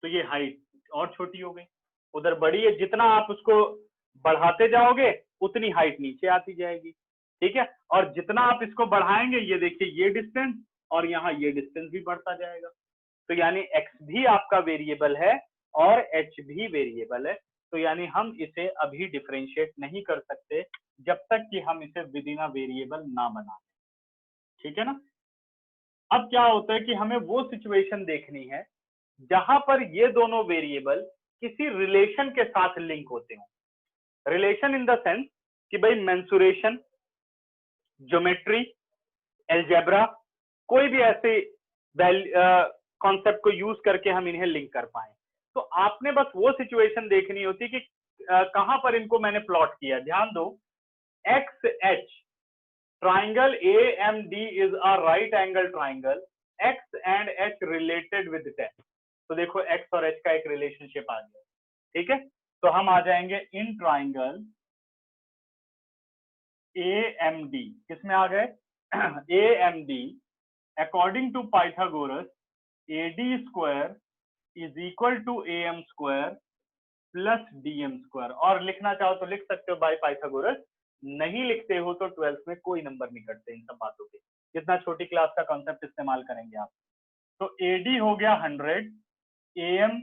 तो ये हाइट और छोटी हो गई, उधर बड़ी है, जितना आप उसको बढ़ाते जाओगे उतनी हाइट नीचे आती जाएगी, ठीक है। और जितना आप इसको बढ़ाएंगे, ये देखिए ये डिस्टेंस और यहाँ ये डिस्टेंस भी बढ़ता जाएगा। तो यानी x भी आपका वेरिएबल है और h भी वेरिएबल है। तो यानी हम इसे अभी डिफरेंशिएट नहीं कर सकते जब तक कि हम इसे विद इन अ वेरिएबल ना बना, ठीक है ना। अब क्या होता है कि हमें वो सिचुएशन देखनी है जहां पर ये दोनों वेरिएबल किसी रिलेशन के साथ लिंक होते हो। रिलेशन इन द सेंस कि भाई मेंसुरेशन, ज्योमेट्री, एल्जेब्रा, कोई भी ऐसे कॉन्सेप्ट को यूज करके हम इन्हें लिंक कर पाए। तो आपने बस वो सिचुएशन देखनी होती कि कहां पर इनको मैंने प्लॉट किया। ध्यान दो, x H triangle AMD is a right angle triangle, x and h related with 10। तो देखो x और h का एक रिलेशनशिप आ गया, ठीक है। तो हम आ जाएंगे इन ट्राइंगल AMD, किसमें आ गए AMD according to Pythagoras AD square is equal to AM square plus DM square. और लिखना चाहो तो लिख सकते हो बाय पाइथागोरस, नहीं लिखते हो तो 12th में कोई नंबर नहीं कटते इन सब बातों के, जितना छोटी क्लास का कॉन्सेप्ट इस्तेमाल करेंगे आप। तो AD हो गया 100, AM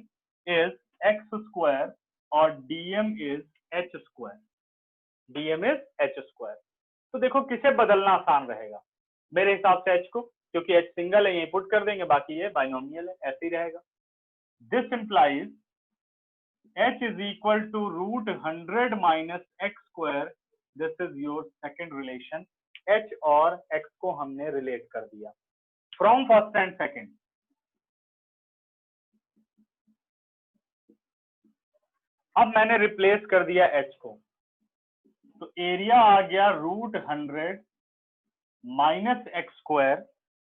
इज x स्क्वायर और DM is h square, DM is h square. तो देखो किसे बदलना आसान रहेगा, मेरे हिसाब से h को, क्योंकि h सिंगल है, यही पुट कर देंगे, बाकी ये बाइनोमियल है, ऐसे ही रहेगा। This implies h is equal to root 100 minus x square। This is your second relation. h और x को हमने रिलेट कर दिया फ्रॉम फर्स्ट एंड सेकेंड। अब मैंने रिप्लेस कर दिया h को, तो एरिया आ गया root 100 minus x square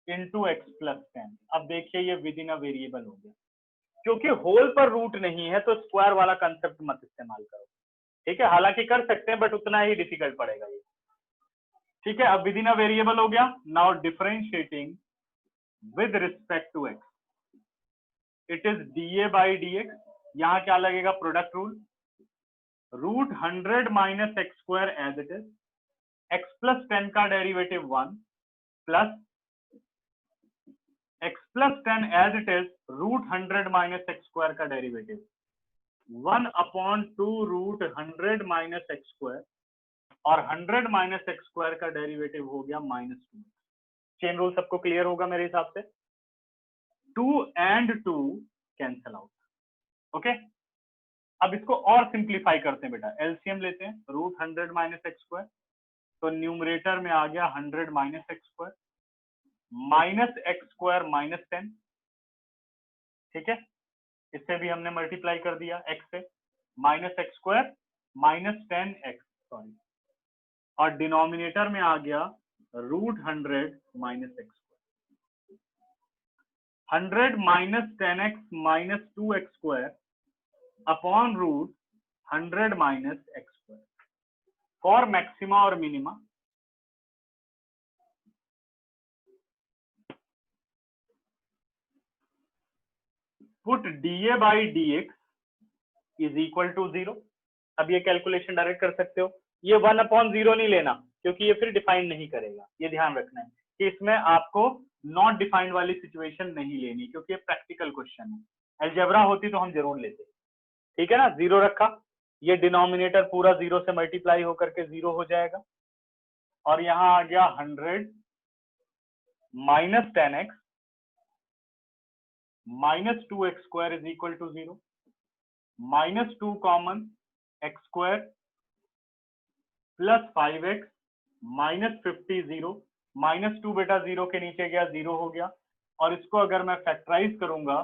into x plus 10। अब देखिए ये विद इन अ वेरिएबल हो गया, क्योंकि होल पर रूट नहीं है तो स्क्वायर वाला कंसेप्ट मत इस्तेमाल करो, ठीक है। हालांकि कर सकते हैं बट उतना ही डिफिकल्ट पड़ेगा ये, ठीक है। अब विद इन अ वेरिएबल हो गया। Now differentiating with respect to x, it is dA by dx। यहां क्या लगेगा, product rule, root 100 minus x square as it is, x plus 10 का derivative 1 plus x plus 10 as it is root 100 minus x square का derivative 1/2 root 100 minus x square, और 100 minus x square का derivative हो गया -2। Chain rule सबको clear होगा मेरे हिसाब से। 2 and 2 कैंसल आउट, ओके। अब इसको और सिंप्लीफाई करते हैं बेटा, एलसीएम लेते हैं, रूट 100 माइनस एक्स स्क्वायर, तो न्यूमरेटर में आ गया 100 minus x square minus x square minus 10, ठीक है। इससे भी हमने मल्टीप्लाई कर दिया x से, minus x square minus 10x, sorry, और डिनोमिनेटर में आ गया root 100 minus x square, 100 minus 10x minus 2x square upon root 100 minus x square for maxima और minima. Put dA by dx is equal to 0। अब ये calculation direct कर सकते हो, ये 1/0 नहीं लेना क्योंकि ये फिर डिफाइन नहीं करेगा, ये ध्यान रखना है कि इसमें आपको नॉट डिफाइंड वाली सिचुएशन नहीं लेनी, क्योंकि ये प्रैक्टिकल क्वेश्चन है। अलजेब्रा होती तो हम जरूर लेते, ठीक है ना। 0 रखा, ये डिनोमिनेटर पूरा 0 से मल्टीप्लाई होकर के 0 हो जाएगा, और यहां आ गया 100 minus 10x minus 2x square is equal to 0, minus 2 common x square plus 5x minus 50 0, minus 2 बेटा 0 के नीचे गया 0 हो गया, और इसको अगर मैं फैक्टराइज करूंगा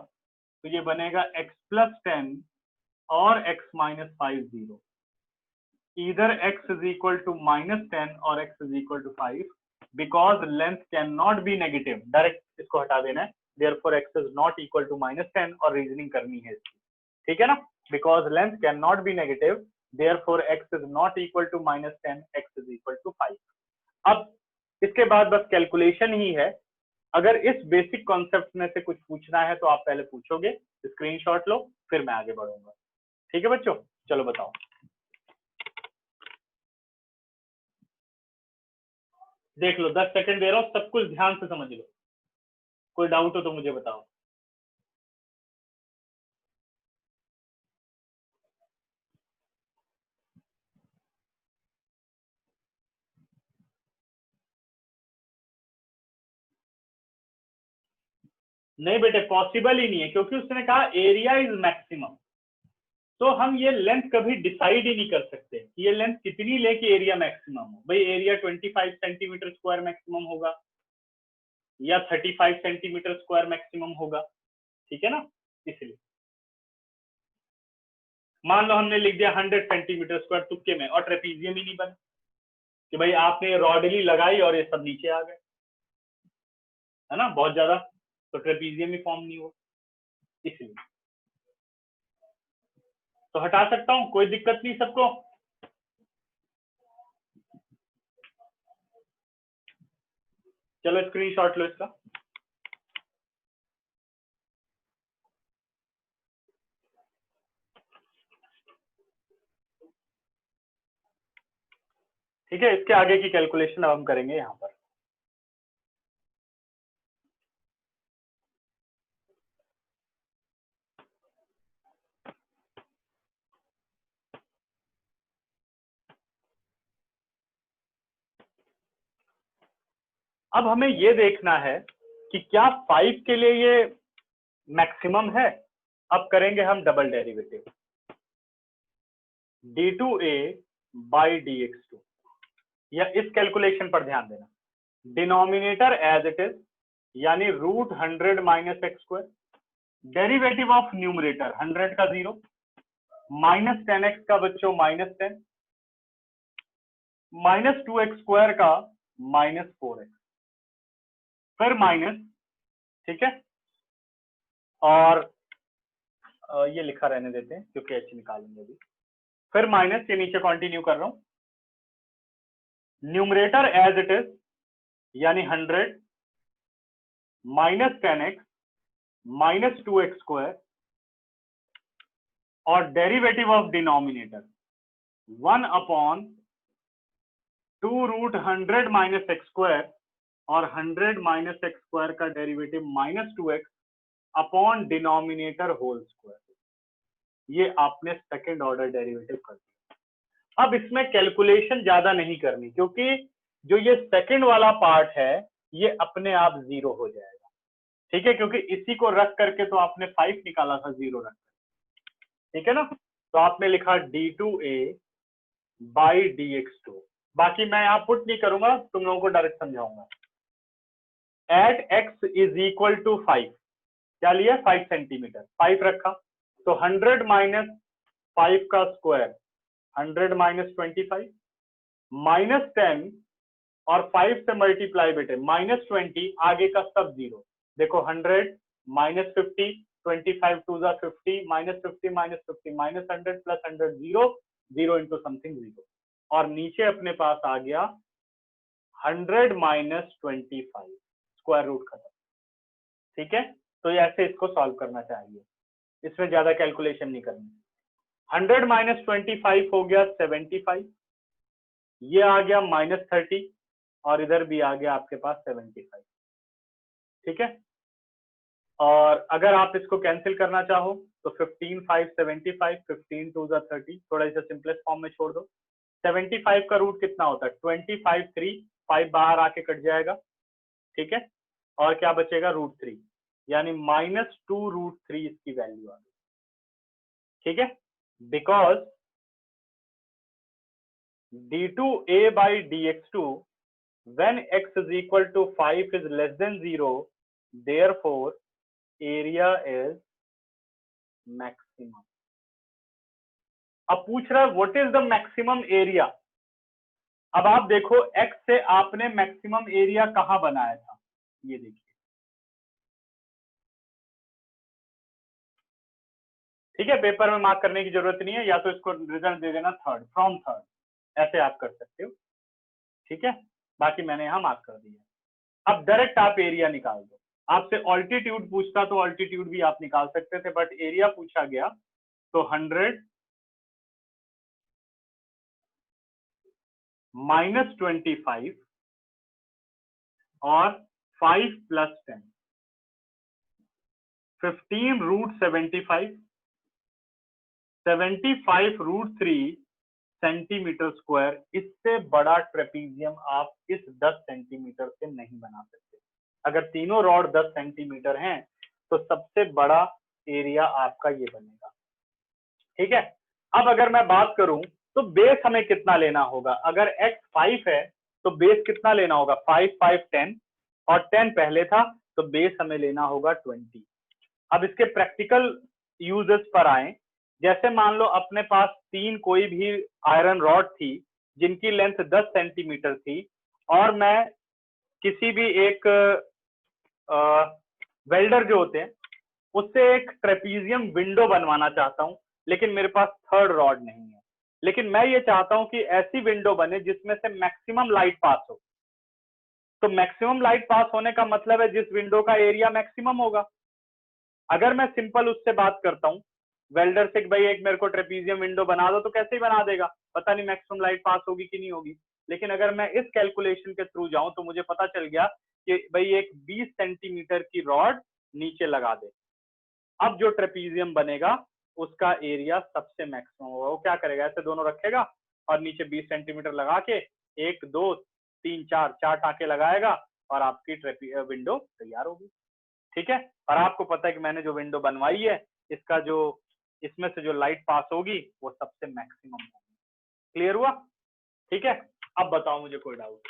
तो ये बनेगा x प्लस 10 और x माइनस 5 0, इधर x is equal to minus 10 और x is equal to 5, because length can not be negative, direct इसको हटा देना है, therefore x is not equal to minus 10, और रीजनिंग करनी है इसकी, ठीक है ना। because length cannot be negative, therefore x is not equal to minus 10, x is equal to 5। अब इसके बाद बस कैलकुलेशन ही है, अगर इस बेसिक कॉन्सेप्ट में से कुछ पूछना है तो आप पहले पूछोगे, स्क्रीनशॉट लो, फिर मैं आगे बढ़ूंगा। ठीक है बच्चों, चलो बताओ। देख लो, 10 सेकंड दे रहा हूं, सब कुछ ध्यान से समझ लो, कोई डाउट हो तो मुझे बताओ। नहीं बेटे, पॉसिबल ही नहीं है, क्योंकि उसने कहा एरिया इज मैक्सिमम, तो हम ये लेंथ कभी डिसाइड ही नहीं कर सकते कि ये लेंथ कितनी ले कि एरिया मैक्सिमम हो। भाई एरिया 25 सेंटीमीटर स्क्वायर मैक्सिमम होगा या 35 सेंटीमीटर स्क्वायर मैक्सिमम होगा, ठीक है ना। इसलिए मान लो हमने लिख दिया 100 सेंटीमीटर स्क्वायर तुक्के में, और ट्रेपीजियम ही नहीं बना, कि भाई आपने रॉडली लगाई और ये सब नीचे आ गए, है ना, बहुत ज्यादा, तो ट्रेपीजियम ही फॉर्म नहीं हुआ। इसलिए तो हटा सकता हूं, कोई दिक्कत नहीं सबको। चलो स्क्रीनशॉट लो इसका। ठीक है, इसके आगे की कैलकुलेशन अब हम करेंगे यहां पर। अब हमें ये देखना है कि क्या 5 के लिए ये मैक्सिमम है। अब करेंगे हम double derivative, d2a by dx2, या इस कैलकुलेशन पर ध्यान देना, डिनोमिनेटर एज इट इज यानी √100 minus x square, derivative of numerator 100 का 0, माइनस 10x का बच्चों -10, -2x स्क्वायर का -4x, फिर माइनस, ठीक है, और ये लिखा रहने देते हैं क्योंकि एच निकालेंगे अभी, फिर माइनस, ये नीचे कंटिन्यू कर रहा हूं, न्यूमरेटर एज इट इज यानी 100 -10x -2x स्क्वायर, और derivative of denominator 1/2√100 minus x square, और 100 माइनस एक्स स्क्वायर का derivative -2x upon denominator whole square. ये आपने सेकंड ऑर्डर डेरिवेटिव कर दिया। अब इसमें कैलकुलेशन ज्यादा नहीं करनी, क्योंकि जो ये सेकंड वाला पार्ट है ये अपने आप 0 हो जाएगा, ठीक है, क्योंकि इसी को रख करके तो आपने 5 निकाला था 0 रख कर, ठीक है ना। तो आपने लिखा d2a बाई dx2, बाकी मैं यहाँ पुट नहीं करूंगा, तुम लोगों को डायरेक्ट समझाऊंगा। At x is equal to 5, क्या लिया 5 सेंटीमीटर, 5 रखा, तो 100 माइनस 5 का स्क्वायर 100 माइनस 25 -10, और 5 से मल्टीप्लाई बेटे -20, आगे का सब 0। देखो 100 -50, 25 टू ज़ा 50, -50 -50 -100 प्लस 100 0, 0 इंटू समथिंग 0, और नीचे अपने पास आ गया 100 माइनस 25, स्क्वायर रूट खत्म, ठीक है। तो ऐसे इसको सॉल्व करना चाहिए, इसमें ज्यादा कैलकुलेशन नहीं करनी। 100 माइनस 25 हो गया 75, ये आ गया -30, और इधर भी आ गया आपके पास 75, ठीक है। और अगर आप इसको कैंसिल करना चाहो तो 15 5 75, 15 2 ज़ा 30, थोड़ा इसे सिंपलेस्ट फॉर्म में छोड़ दो। 75 का रूट कितना होता है 25, 3 5 बाहर आके कट जाएगा, ठीक है, और क्या बचेगा √3, यानी -2√3 इसकी वैल्यू आ गई, ठीक है। Because d2a by dx2 when x is equal to 5 is less than 0, therefore area is maximum। अब पूछ रहा है what is the maximum area. अब आप देखो x से आपने मैक्सिमम एरिया कहां बनाया था, ये देखिए, ठीक है, पेपर में मार्क करने की जरूरत नहीं है, या तो इसको रिजल्ट दे देना थर्ड, फ्रॉम थर्ड, ऐसे आप कर सकते हो, ठीक है। बाकी मैंने यहां मार्क कर दिया। अब डायरेक्ट आप एरिया निकाल दो। आपसे ऑल्टीट्यूड पूछता तो ऑल्टीट्यूड भी आप निकाल सकते थे, बट एरिया पूछा गया तो 100 - 25 और 5 + 10, 15√75, 75√3 सेंटीमीटर स्क्वायर। इससे बड़ा ट्रेपीजियम आप इस 10 सेंटीमीटर से नहीं बना सकते। अगर तीनों रॉड 10 सेंटीमीटर हैं तो सबसे बड़ा एरिया आपका ये बनेगा। ठीक है, अब अगर मैं बात करूं तो बेस हमें कितना लेना होगा। अगर x 5 है तो बेस कितना लेना होगा, 5 5 10, और 10 पहले था तो बेस हमें लेना होगा 20। अब इसके प्रैक्टिकल यूजेस पर आए। जैसे मान लो अपने पास 3 कोई भी आयरन रॉड थी जिनकी लेंथ 10 सेंटीमीटर थी, और मैं किसी भी एक वेल्डर जो होते हैं उससे एक ट्रेपीजियम विंडो बनवाना चाहता हूं, लेकिन मेरे पास थर्ड रॉड नहीं है। लेकिन मैं ये चाहता हूं कि ऐसी विंडो बने जिसमें से मैक्सिमम लाइट पास हो। तो मैक्सिमम लाइट पास होने का मतलब है जिस विंडो का एरिया मैक्सिमम होगा। अगर मैं सिंपल उससे बात करता हूँ वेल्डर से, भाई एक मेरे को ट्रेपीजियम विंडो बना दो, तो कैसे ही बना देगा, पता नहीं मैक्सिमम लाइट पास होगी कि नहीं होगी। लेकिन अगर मैं इस कैलकुलेशन के थ्रू जाऊं तो मुझे पता चल गया कि भाई एक 20 सेंटीमीटर की रॉड नीचे लगा दे, अब जो ट्रेपीजियम बनेगा उसका एरिया सबसे मैक्सिमम होगा। वो क्या करेगा, ऐसे दोनों रखेगा और नीचे 20 सेंटीमीटर लगा के 1 2 3 4 टाँके लगाएगा और आपकी विंडो तैयार होगी। ठीक है, और आपको पता है कि मैंने जो विंडो बनवाई है इसका जो इसमें से जो लाइट पास होगी वो सबसे मैक्सिमम होगी। क्लियर हुआ? ठीक है, अब बताओ मुझे कोई डाउट।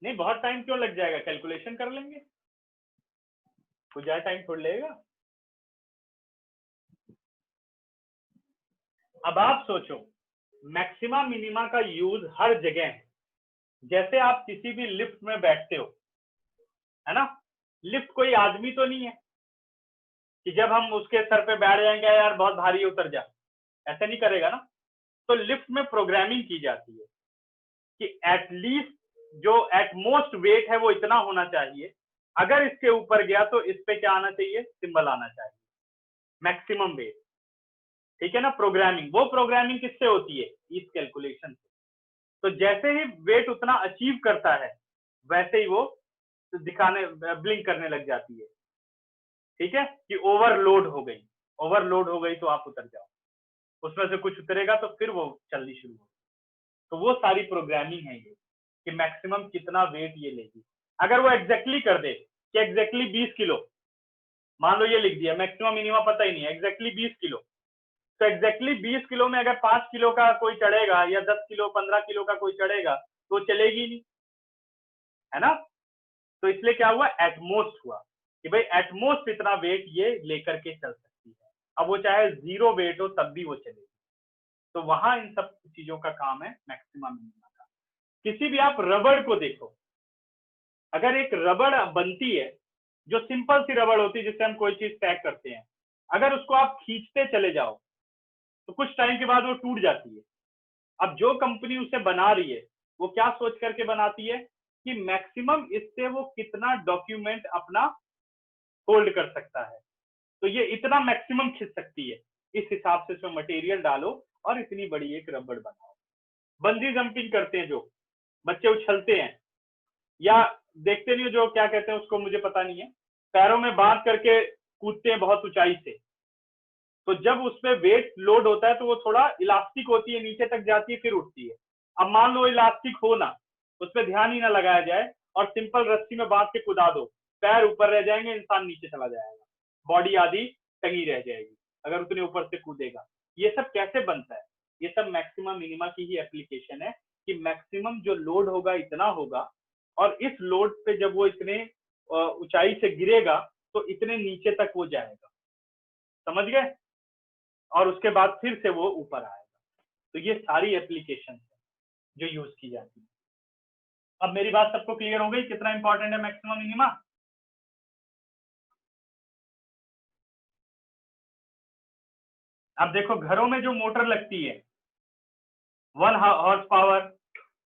नहीं, बहुत टाइम क्यों लग जाएगा, कैलकुलेशन कर लेंगे, कुछ ज्यादा टाइम थोड़ा लगेगा। अब आप सोचो, मैक्सिमा मिनिमा का यूज हर जगह है। जैसे आप किसी भी लिफ्ट में बैठते हो, है ना, लिफ्ट कोई आदमी तो नहीं है कि जब हम उसके सर पे बैठ जाएंगे यार बहुत भारी उतर जा, ऐसे नहीं करेगा ना। तो लिफ्ट में प्रोग्रामिंग की जाती है कि एटलीस्ट जो एटमोस्ट वेट है वो इतना होना चाहिए, अगर इसके ऊपर गया तो इस पे क्या आना चाहिए, सिंबल आना चाहिए, मैक्सिमम वेट। ठीक है ना, प्रोग्रामिंग, वो प्रोग्रामिंग किससे होती है, इस कैलकुलेशन से। तो जैसे ही वेट उतना अचीव करता है वैसे ही वो दिखाने ब्लिंक करने लग जाती है। ठीक है, कि ओवरलोड हो गई, ओवरलोड हो गई तो आप उतर जाओ, उसमें से कुछ उतरेगा तो फिर वो चलनी शुरू हो। तो वो सारी प्रोग्रामिंग है ये कि मैक्सिमम कितना वेट ये लेगी। अगर वो एग्जैक्टली कर दे कि एग्जैक्टली 20 किलो, मान लो ये लिख दिया, मैक्सिमम मिनिमम पता ही नहीं है, एग्जैक्टली 20 किलो, तो एग्जैक्टली 20 किलो में अगर 5 किलो का कोई चढ़ेगा या 10 किलो 15 किलो का कोई चढ़ेगा तो चलेगी नहीं, है ना। तो इसलिए क्या हुआ, एटमोस्ट हुआ कि भाई एटमोस्ट इतना वेट ये लेकर के चल सकती है। अब वो चाहे 0 वेट हो तब भी वो चलेगी। तो वहां इन सब चीजों का काम है मैक्सिमम मिनिमम का। किसी भी आप रबड़ को देखो, अगर एक रबड़ बनती है जो सिंपल सी रबड़ होती है जिससे हम कोई चीज पैक करते हैं, अगर उसको आप खींचते चले जाओ तो कुछ टाइम के बाद वो टूट जाती है। अब जो कंपनी उसे बना रही है वो क्या सोच करके बनाती है कि मैक्सिमम इससे वो कितना डॉक्यूमेंट अपना होल्ड कर सकता है, तो ये इतना मैक्सिमम खींच सकती है, इस हिसाब से उसमें मटेरियल डालो और इतनी बड़ी एक रबड़ बनाओ। बंजी जंपिंग करते हैं जो बच्चे, उछलते हैं, या देखते नहीं हो जो क्या कहते हैं उसको, मुझे पता नहीं है, पैरों में बांध करके कूदते हैं बहुत ऊंचाई से। तो जब उसमें वेट लोड होता है तो वो थोड़ा इलास्टिक होती है, नीचे तक जाती है फिर उठती है। अब मान लो इलास्टिक हो ना, उस पर ध्यान ही ना लगाया जाए और सिंपल रस्सी में बांध के कूदा दो, पैर ऊपर रह जाएंगे, इंसान नीचे चला जाएगा, बॉडी आधी टंगी रह जाएगी अगर उतने ऊपर से कूदेगा। ये सब कैसे बनता है, ये सब मैक्सिमम मिनिमा की ही एप्लीकेशन है कि मैक्सिमम जो लोड होगा इतना होगा, और इस लोड पे जब वो इतने ऊंचाई से गिरेगा तो इतने नीचे तक वो जाएगा, समझ गए, और उसके बाद फिर से वो ऊपर आएगा। तो ये सारी एप्लीकेशन है जो यूज की जाती है। अब मेरी बात सबको क्लियर हो गई कितना इंपॉर्टेंट है मैक्सिमम मिनिमा? अब देखो घरों में जो मोटर लगती है 1 हॉर्स पावर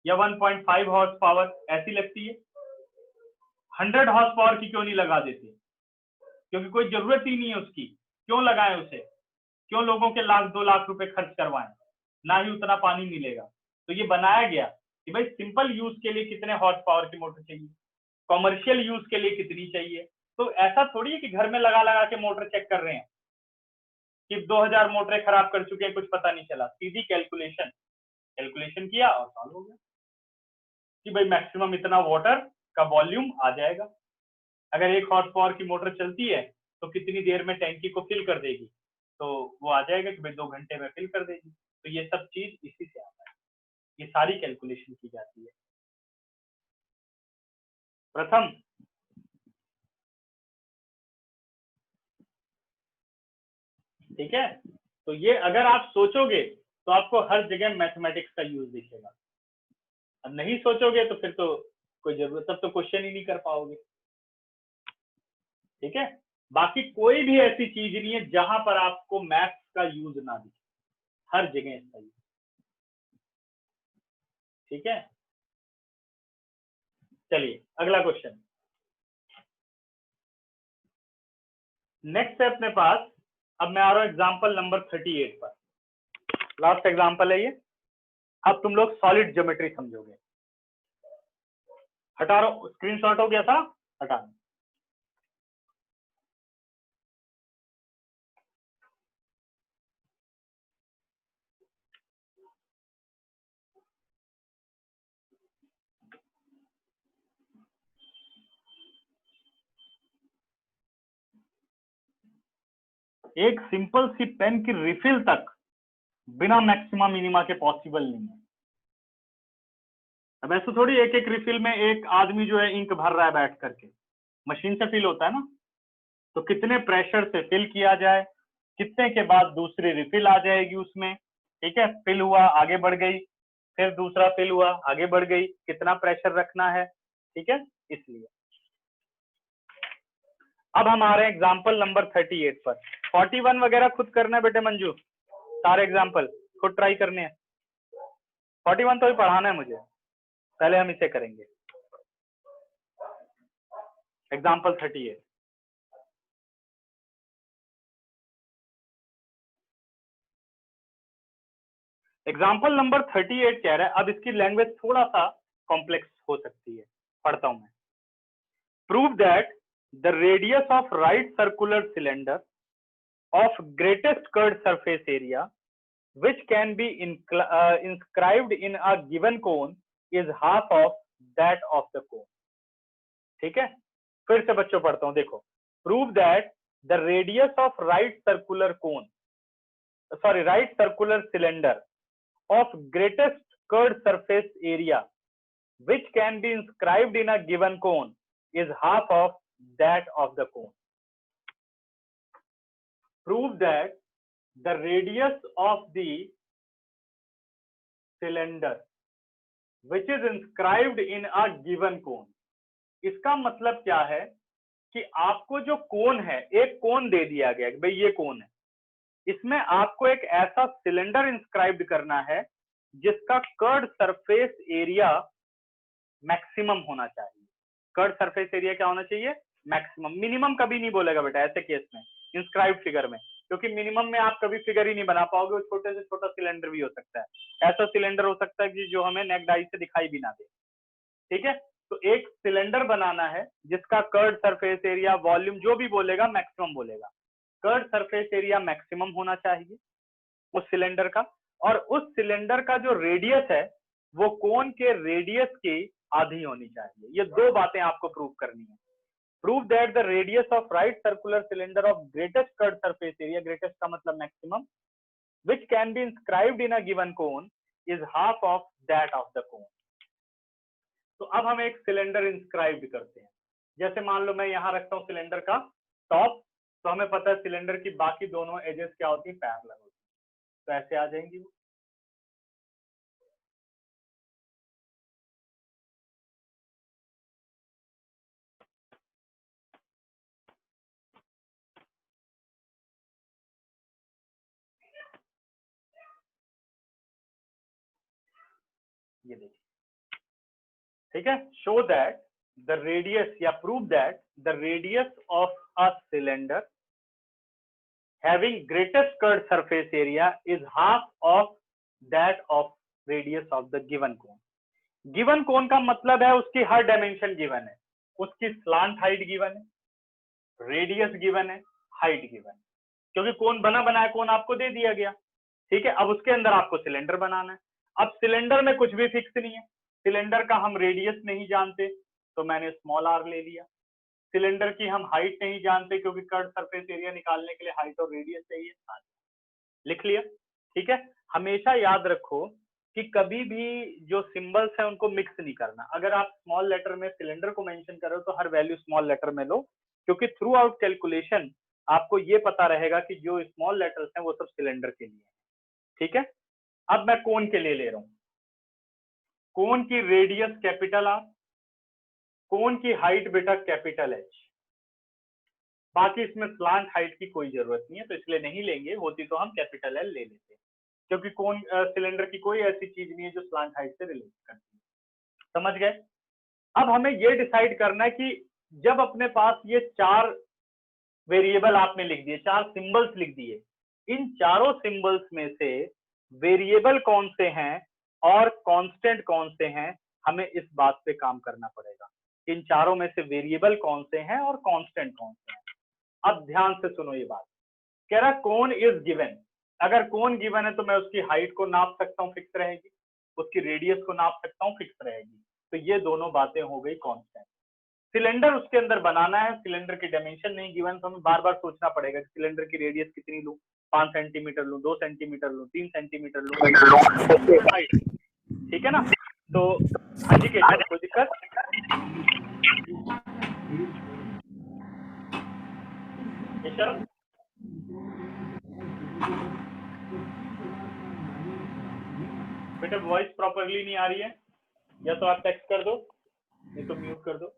या 1.5 हॉर्स पावर ऐसी लगती है, 100 हॉर्स पावर की क्यों नहीं लगा देते? क्योंकि कोई जरूरत ही नहीं है उसकी, क्यों लगाएं उसे? क्यों लोगों के लाख 2 लाख रुपए खर्च करवाएं? ना ही उतना पानी मिलेगा। तो ये बनाया गया कि भाई सिंपल यूज के लिए कितने हॉर्स पावर की मोटर चाहिए, कॉमर्शियल यूज के लिए कितनी चाहिए। तो ऐसा थोड़ी है कि घर में लगा लगा के मोटर चेक कर रहे हैं कि 2000 मोटरें खराब कर चुके हैं, कुछ पता नहीं चला। सीधी कैलकुलेशन किया और सॉल्व हो गया कि भाई मैक्सिमम इतना वाटर का वॉल्यूम आ जाएगा। अगर 1 हॉर्स पावर की मोटर चलती है तो कितनी देर में टैंकी को फिल कर देगी, तो वो आ जाएगा कि भाई 2 घंटे में फिल कर देगी। तो ये सब चीज इसी से आता है, ये सारी कैलकुलेशन की जाती है। प्रथम ठीक है, तो ये अगर आप सोचोगे तो आपको हर जगह मैथमेटिक्स का यूज दिखेगा, अब नहीं सोचोगे तो फिर तो कोई जरूरत, तब तो क्वेश्चन ही नहीं कर पाओगे। ठीक है, बाकी कोई भी ऐसी चीज नहीं है जहां पर आपको मैथ्स का यूज ना दिखे, हर जगह इसका यूज। ठीक है, चलिए अगला क्वेश्चन। नेक्स्ट है अपने पास, अब मैं आ रहा हूं एग्जांपल नंबर 38 पर। लास्ट एग्जांपल है ये। अब तुम लोग सॉलिड ज्योमेट्री समझोगे। हटा रहा, स्क्रीनशॉट हो गया था, हटा। एक सिंपल सी पेन की रिफिल तक बिना मैक्सिमा मिनिमा के पॉसिबल नहीं है। अब ऐसे थोड़ी एक एक रिफिल में एक आदमी जो है इंक भर रहा है बैठ करके, मशीन से फिल होता है ना। तो कितने प्रेशर से फिल किया जाए, कितने के बाद दूसरी रिफिल आ जाएगी उसमें। ठीक है, फिल हुआ आगे बढ़ गई, फिर दूसरा फिल हुआ आगे बढ़ गई, कितना प्रेशर रखना है। ठीक है, इसलिए अब हम आ रहे हैं एग्जाम्पल नंबर 38 पर। 41 वगैरह खुद करना है बेटे मंजू, सारे एग्जाम्पल खुद ट्राई करने हैं। 41 तो ही पढ़ाना है मुझे, पहले हम इसे करेंगे। एग्जाम्पल 38। एग्जाम्पल नंबर 38 कह रहा है, अब इसकी लैंग्वेज थोड़ा सा कॉम्प्लेक्स हो सकती है, पढ़ता हूं मैं। Prove that the radius of right circular cylinder of greatest curved surface area which can be inscribed in a given cone is half of that of the cone. ठीक है, फिर से बच्चों पढ़ता हूं, देखो। prove that the radius of right circular cylinder of greatest curved surface area which can be inscribed in a given cone is half of that of the cone. Prove that the radius of the cylinder which is inscribed in a given cone. इसका मतलब क्या है कि आपको जो कोन है, एक कोन दे दिया गया कि भाई ये कोन है, इसमें आपको एक ऐसा सिलेंडर इंस्क्राइब्ड करना है जिसका कर्ड सरफेस एरिया मैक्सिमम होना चाहिए। कर्ड सरफेस एरिया क्या होना चाहिए? मैक्सिमम। मिनिमम कभी नहीं बोलेगा बेटा ऐसे केस में, इंस्क्राइब्ड फिगर में, क्योंकि मिनिमम में आप कभी फिगर ही नहीं बना पाओगे। वो छोटे से छोटा सिलेंडर भी हो सकता है, ऐसा सिलेंडर हो सकता है कि जो हमें नेक डाई से दिखाई भी ना दे। ठीक है, तो एक सिलेंडर बनाना है जिसका कर्ड सरफेस एरिया, वॉल्यूम जो भी बोलेगा मैक्सिमम बोलेगा। कर्ड सरफेस एरिया मैक्सिमम होना चाहिए उस सिलेंडर का, और उस सिलेंडर का जो रेडियस है वो कोन के रेडियस की आधी होनी चाहिए। ये दो बातें आपको प्रूव करनी है। Prove that the radius of right circular cylinder of greatest curved surface area, greatest का मतलब maximum, which can be inscribed in a given cone is half of that of the cone. तो अब हम एक cylinder inscribe करते हैं। जैसे मान लो मैं यहां रखता हूं सिलेंडर का टॉप, तो हमें पता है सिलेंडर की बाकी दोनों एजेस क्या होती है? पैरेलल होती है। तो ऐसे आ जाएंगी वो। ये देखिए, ठीक है। शो दैट द रेडियस या prove that the radius of a cylinder having greatest curved surface area is half of that of radius of the given cone. Given cone का मतलब है उसकी हर डायमेंशन गिवन है, उसकी स्लांट हाइट गिवन है, radius given है, height given है, क्योंकि कोन बना बनाया कोन आपको दे दिया गया, ठीक है। अब उसके अंदर आपको सिलेंडर बनाना है। अब सिलेंडर में कुछ भी फिक्स नहीं है, सिलेंडर का हम रेडियस नहीं जानते तो मैंने स्मॉल आर ले लिया, सिलेंडर की हम हाइट नहीं जानते क्योंकि कर्व सरफेस एरिया निकालने के लिए हाइट और रेडियस चाहिए, लिख लिया, ठीक है। हमेशा याद रखो कि कभी भी जो सिंबल्स हैं उनको मिक्स नहीं करना। अगर आप स्मॉल लेटर में सिलेंडर को मेंशन कर रहे हो तो हर वैल्यू स्मॉल लेटर में लो, क्योंकि थ्रू आउट कैलकुलेशन आपको ये पता रहेगा कि जो स्मॉल लेटर्स हैं वो सब सिलेंडर के लिए, ठीक है। अब मैं कोन के लिए ले रहा हूं, कोन की रेडियस कैपिटल आर, कोन की हाइट बेटा कैपिटल एच, बाकी इसमें स्लांट हाइट की कोई जरूरत नहीं है तो इसलिए नहीं लेंगे, होती तो हम कैपिटल एल ले लेते, क्योंकि कोन सिलेंडर की कोई ऐसी चीज नहीं है जो स्लांट हाइट से रिलेट करती है, समझ गए। अब हमें ये डिसाइड करना है कि जब अपने पास ये चार वेरिएबल आपने लिख दिए, चार सिंबल्स लिख दिए, इन चारों सिंबल्स में से वेरिएबल कौन से हैं और कांस्टेंट कौन से हैं, हमें इस बात पे काम करना पड़ेगा। इन चारों में से वेरिएबल कौन से हैं और कांस्टेंट कौन से हैं। अब ध्यान से सुनो ये बात, कह रहा कोन इज गिवन, अगर कोन गिवन है तो मैं उसकी हाइट को नाप सकता हूँ, फिक्स रहेगी, उसकी रेडियस को नाप सकता हूँ, फिक्स रहेगी, तो ये दोनों बातें हो गई कांस्टेंट। सिलेंडर उसके अंदर बनाना है, सिलेंडर की डायमेंशन नहीं गिवन तो हमें बार बार सोचना पड़ेगा कि सिलेंडर की रेडियस कितनी लूं, 5 सेंटीमीटर लूं, 2 सेंटीमीटर लूं, 3 सेंटीमीटर लूं, ठीक है ना। तो हाँ जी केशव, कोई दिक्कत? केशव बेटा वॉइस प्रॉपरली नहीं आ रही है, या तो आप टेक्स्ट कर दो नहीं तो म्यूट कर दो।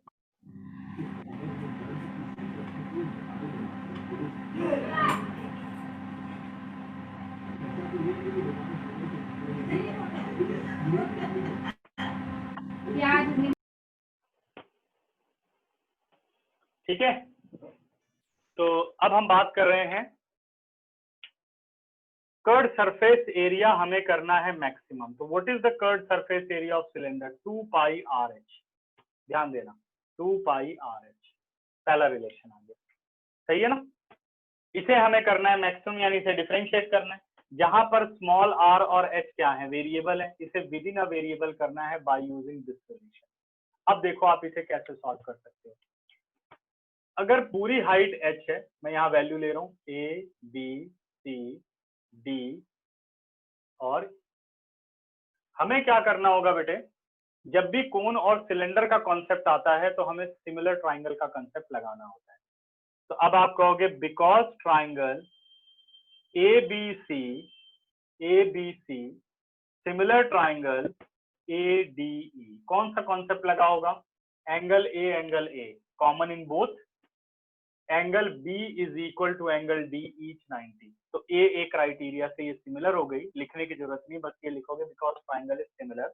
ठीक है, तो अब हम बात कर रहे हैं कर्ड सरफेस एरिया हमें करना है मैक्सिमम। तो what is the curved surface area of cylinder? 2 pi R H, ध्यान देना 2 पाई आर एच, पहला रिलेशन आ गया, सही है ना। इसे हमें करना है मैक्सिमम, यानी इसे डिफरेंशिएट करना है, जहां पर स्मॉल आर और एच क्या है, वेरिएबल है, इसे विद इन अ वेरिएबल करना है बाय यूजिंग दिस रिलेशन। अब देखो आप इसे कैसे सॉल्व कर सकते हो। अगर पूरी हाइट h है, मैं यहाँ वैल्यू ले रहा हूँ a b c d, और हमें क्या करना होगा बेटे, जब भी कोन और सिलेंडर का कॉन्सेप्ट आता है तो हमें सिमिलर ट्राइंगल का कॉन्सेप्ट लगाना होता है। तो अब आप कहोगे because triangle ABC similar triangle ADE, कौन सा कॉन्सेप्ट लगा होगा? Angle A common in both, angle B is equal to angle D each 90। तो A क्राइटेरिया से ये सिमिलर हो गई, लिखने की जरूरत नहीं, बस ये लिखोगे because triangle is similar,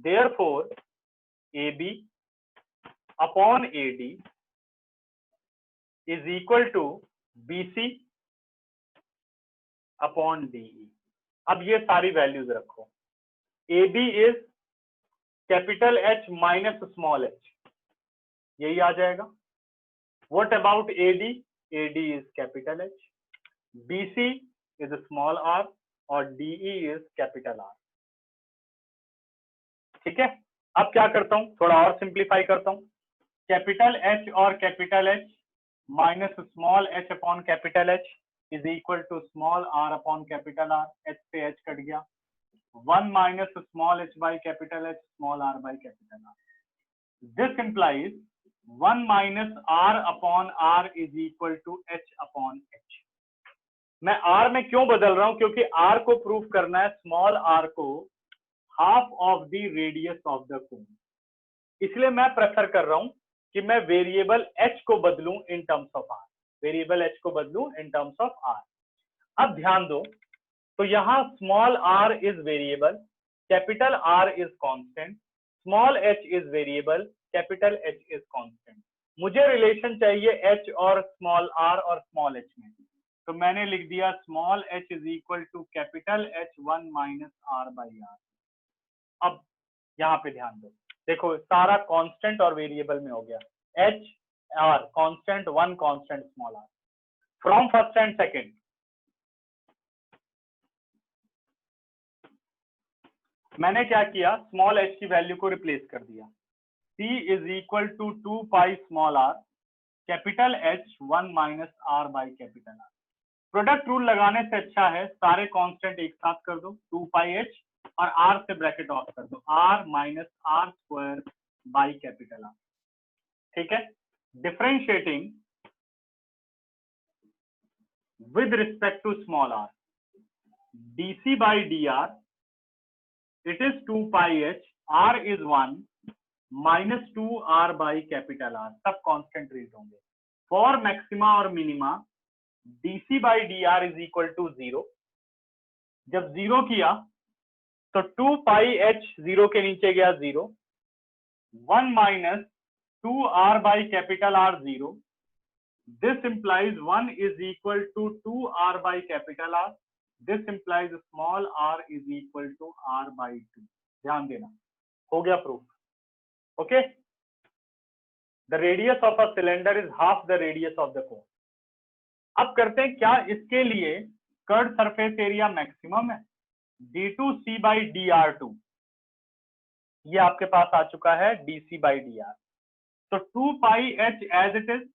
therefore AB upon AD is equal to BC upon DE। अब ये सारी वैल्यूज रखो, AB is capital H minus small h, यही आ जाएगा। What about AD? AD is capital H, BC is small r और DE is capital R। ठीक है, अब क्या करता हूं, थोड़ा और सिंप्लीफाई करता हूं, कैपिटल H और capital H minus small h upon capital H is equal to small r upon capital R, h से h कट गया, 1 minus small h by capital H small r by capital R। This implies 1 minus r upon r is equal to h upon h। मैं r में क्यों बदल रहा हूं? क्योंकि r को प्रूव करना है, स्मॉल r को half of the radius of the cone, इसलिए मैं प्रेफर कर रहा हूं कि मैं वेरिएबल h को बदलूं इन terms of r, variable h को बदलूं इन टर्म्स ऑफ r। अब ध्यान दो, तो यहां small r is variable, capital R is constant, small h is variable, capital H is constant. मुझे रिलेशन चाहिए h और स्मॉल r और स्मॉल h में, तो मैंने लिख दिया small h is equal to capital H1 minus r by r। अब यहाँ पे ध्यान दो, देखो सारा कांस्टेंट और वेरिएबल में हो गया, h r constant, 1 constant small r। From first and second मैंने क्या किया, स्मॉल h की वैल्यू को रिप्लेस कर दिया, c is equal to 2 pi small r capital H 1 minus r by capital R। Product rule लगाने से अच्छा है सारे कांस्टेंट एक साथ कर दो, 2 पाई h और r से ब्रैकेट ऑफ कर दो, r minus r square by capital R। ठीक है, differentiating with respect to small r, dc by dr it is 2 pi h, r is 1 minus 2 r by capital R, सब constant rate होंगे। For maxima और minima dc by dr is equal to 0, जब 0 किया तो 2 pi h 0 के नीचे गया 0, 1 minus 2 r by capital R 0, this implies 1 is equal to 2 r by capital R, this implies small r is equal to r by 2। ध्यान देना, हो गया proof. Okay, the radius of a cylinder is half the radius of the cone. अब करते हैं क्या इसके लिए कर्व सरफेस एरिया मैक्सिमम है, d2c by dr2, ये आपके पास आ चुका है dc by dr, तो 2 pi h as it is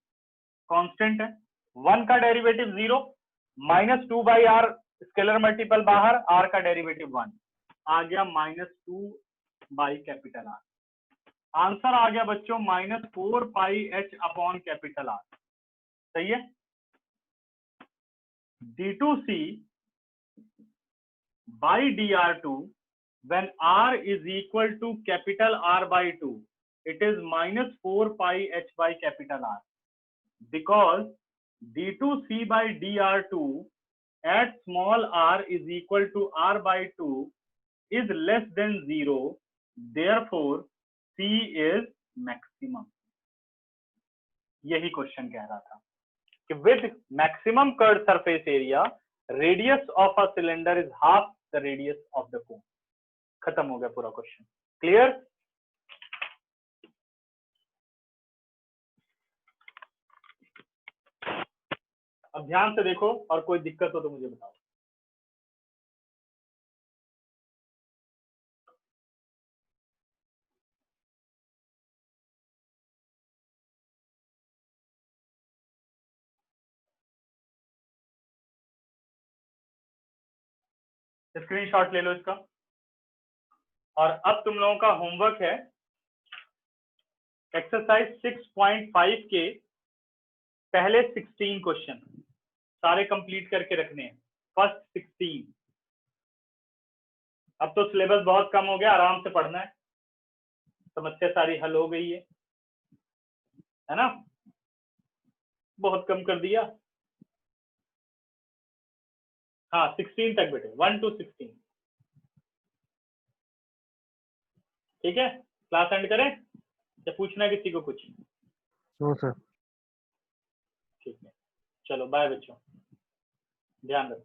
constant है, 1 का derivative 0 minus 2 by r scalar multiple बाहर, r का डेरिवेटिव 1 आ गया minus 2 by capital R। Answer आ गया बच्चों minus 4 pi h upon capital R। सही है, d2c by dr2 when r is equal to capital R by 2, it is minus 4 pi h by capital R, because d2c by dr2 at small r is equal to r by 2 is less than 0, therefore c is maximum। यही question कह रहा था कि with maximum curved surface area radius of a cylinder is half the radius of the cone। खत्म हो गया पूरा question. Clear? अब ध्यान से देखो और कोई दिक्कत हो तो मुझे बताओ। स्क्रीनशॉट ले लो इसका। और अब तुम लोगों का होमवर्क है एक्सरसाइज 6.5 के पहले 16 क्वेश्चन सारे कंप्लीट करके रखने हैं, फर्स्ट 16। अब तो सिलेबस बहुत कम हो गया, आराम से पढ़ना है, समस्या सारी हल हो गई है ना, बहुत कम कर दिया। हाँ 16 तक बेटे, 1 to 16। ठीक है, क्लास एंड करें या पूछना है किसी को कुछ? No sir. ठीक है, चलो बाय बच्चों, ध्यान रखो।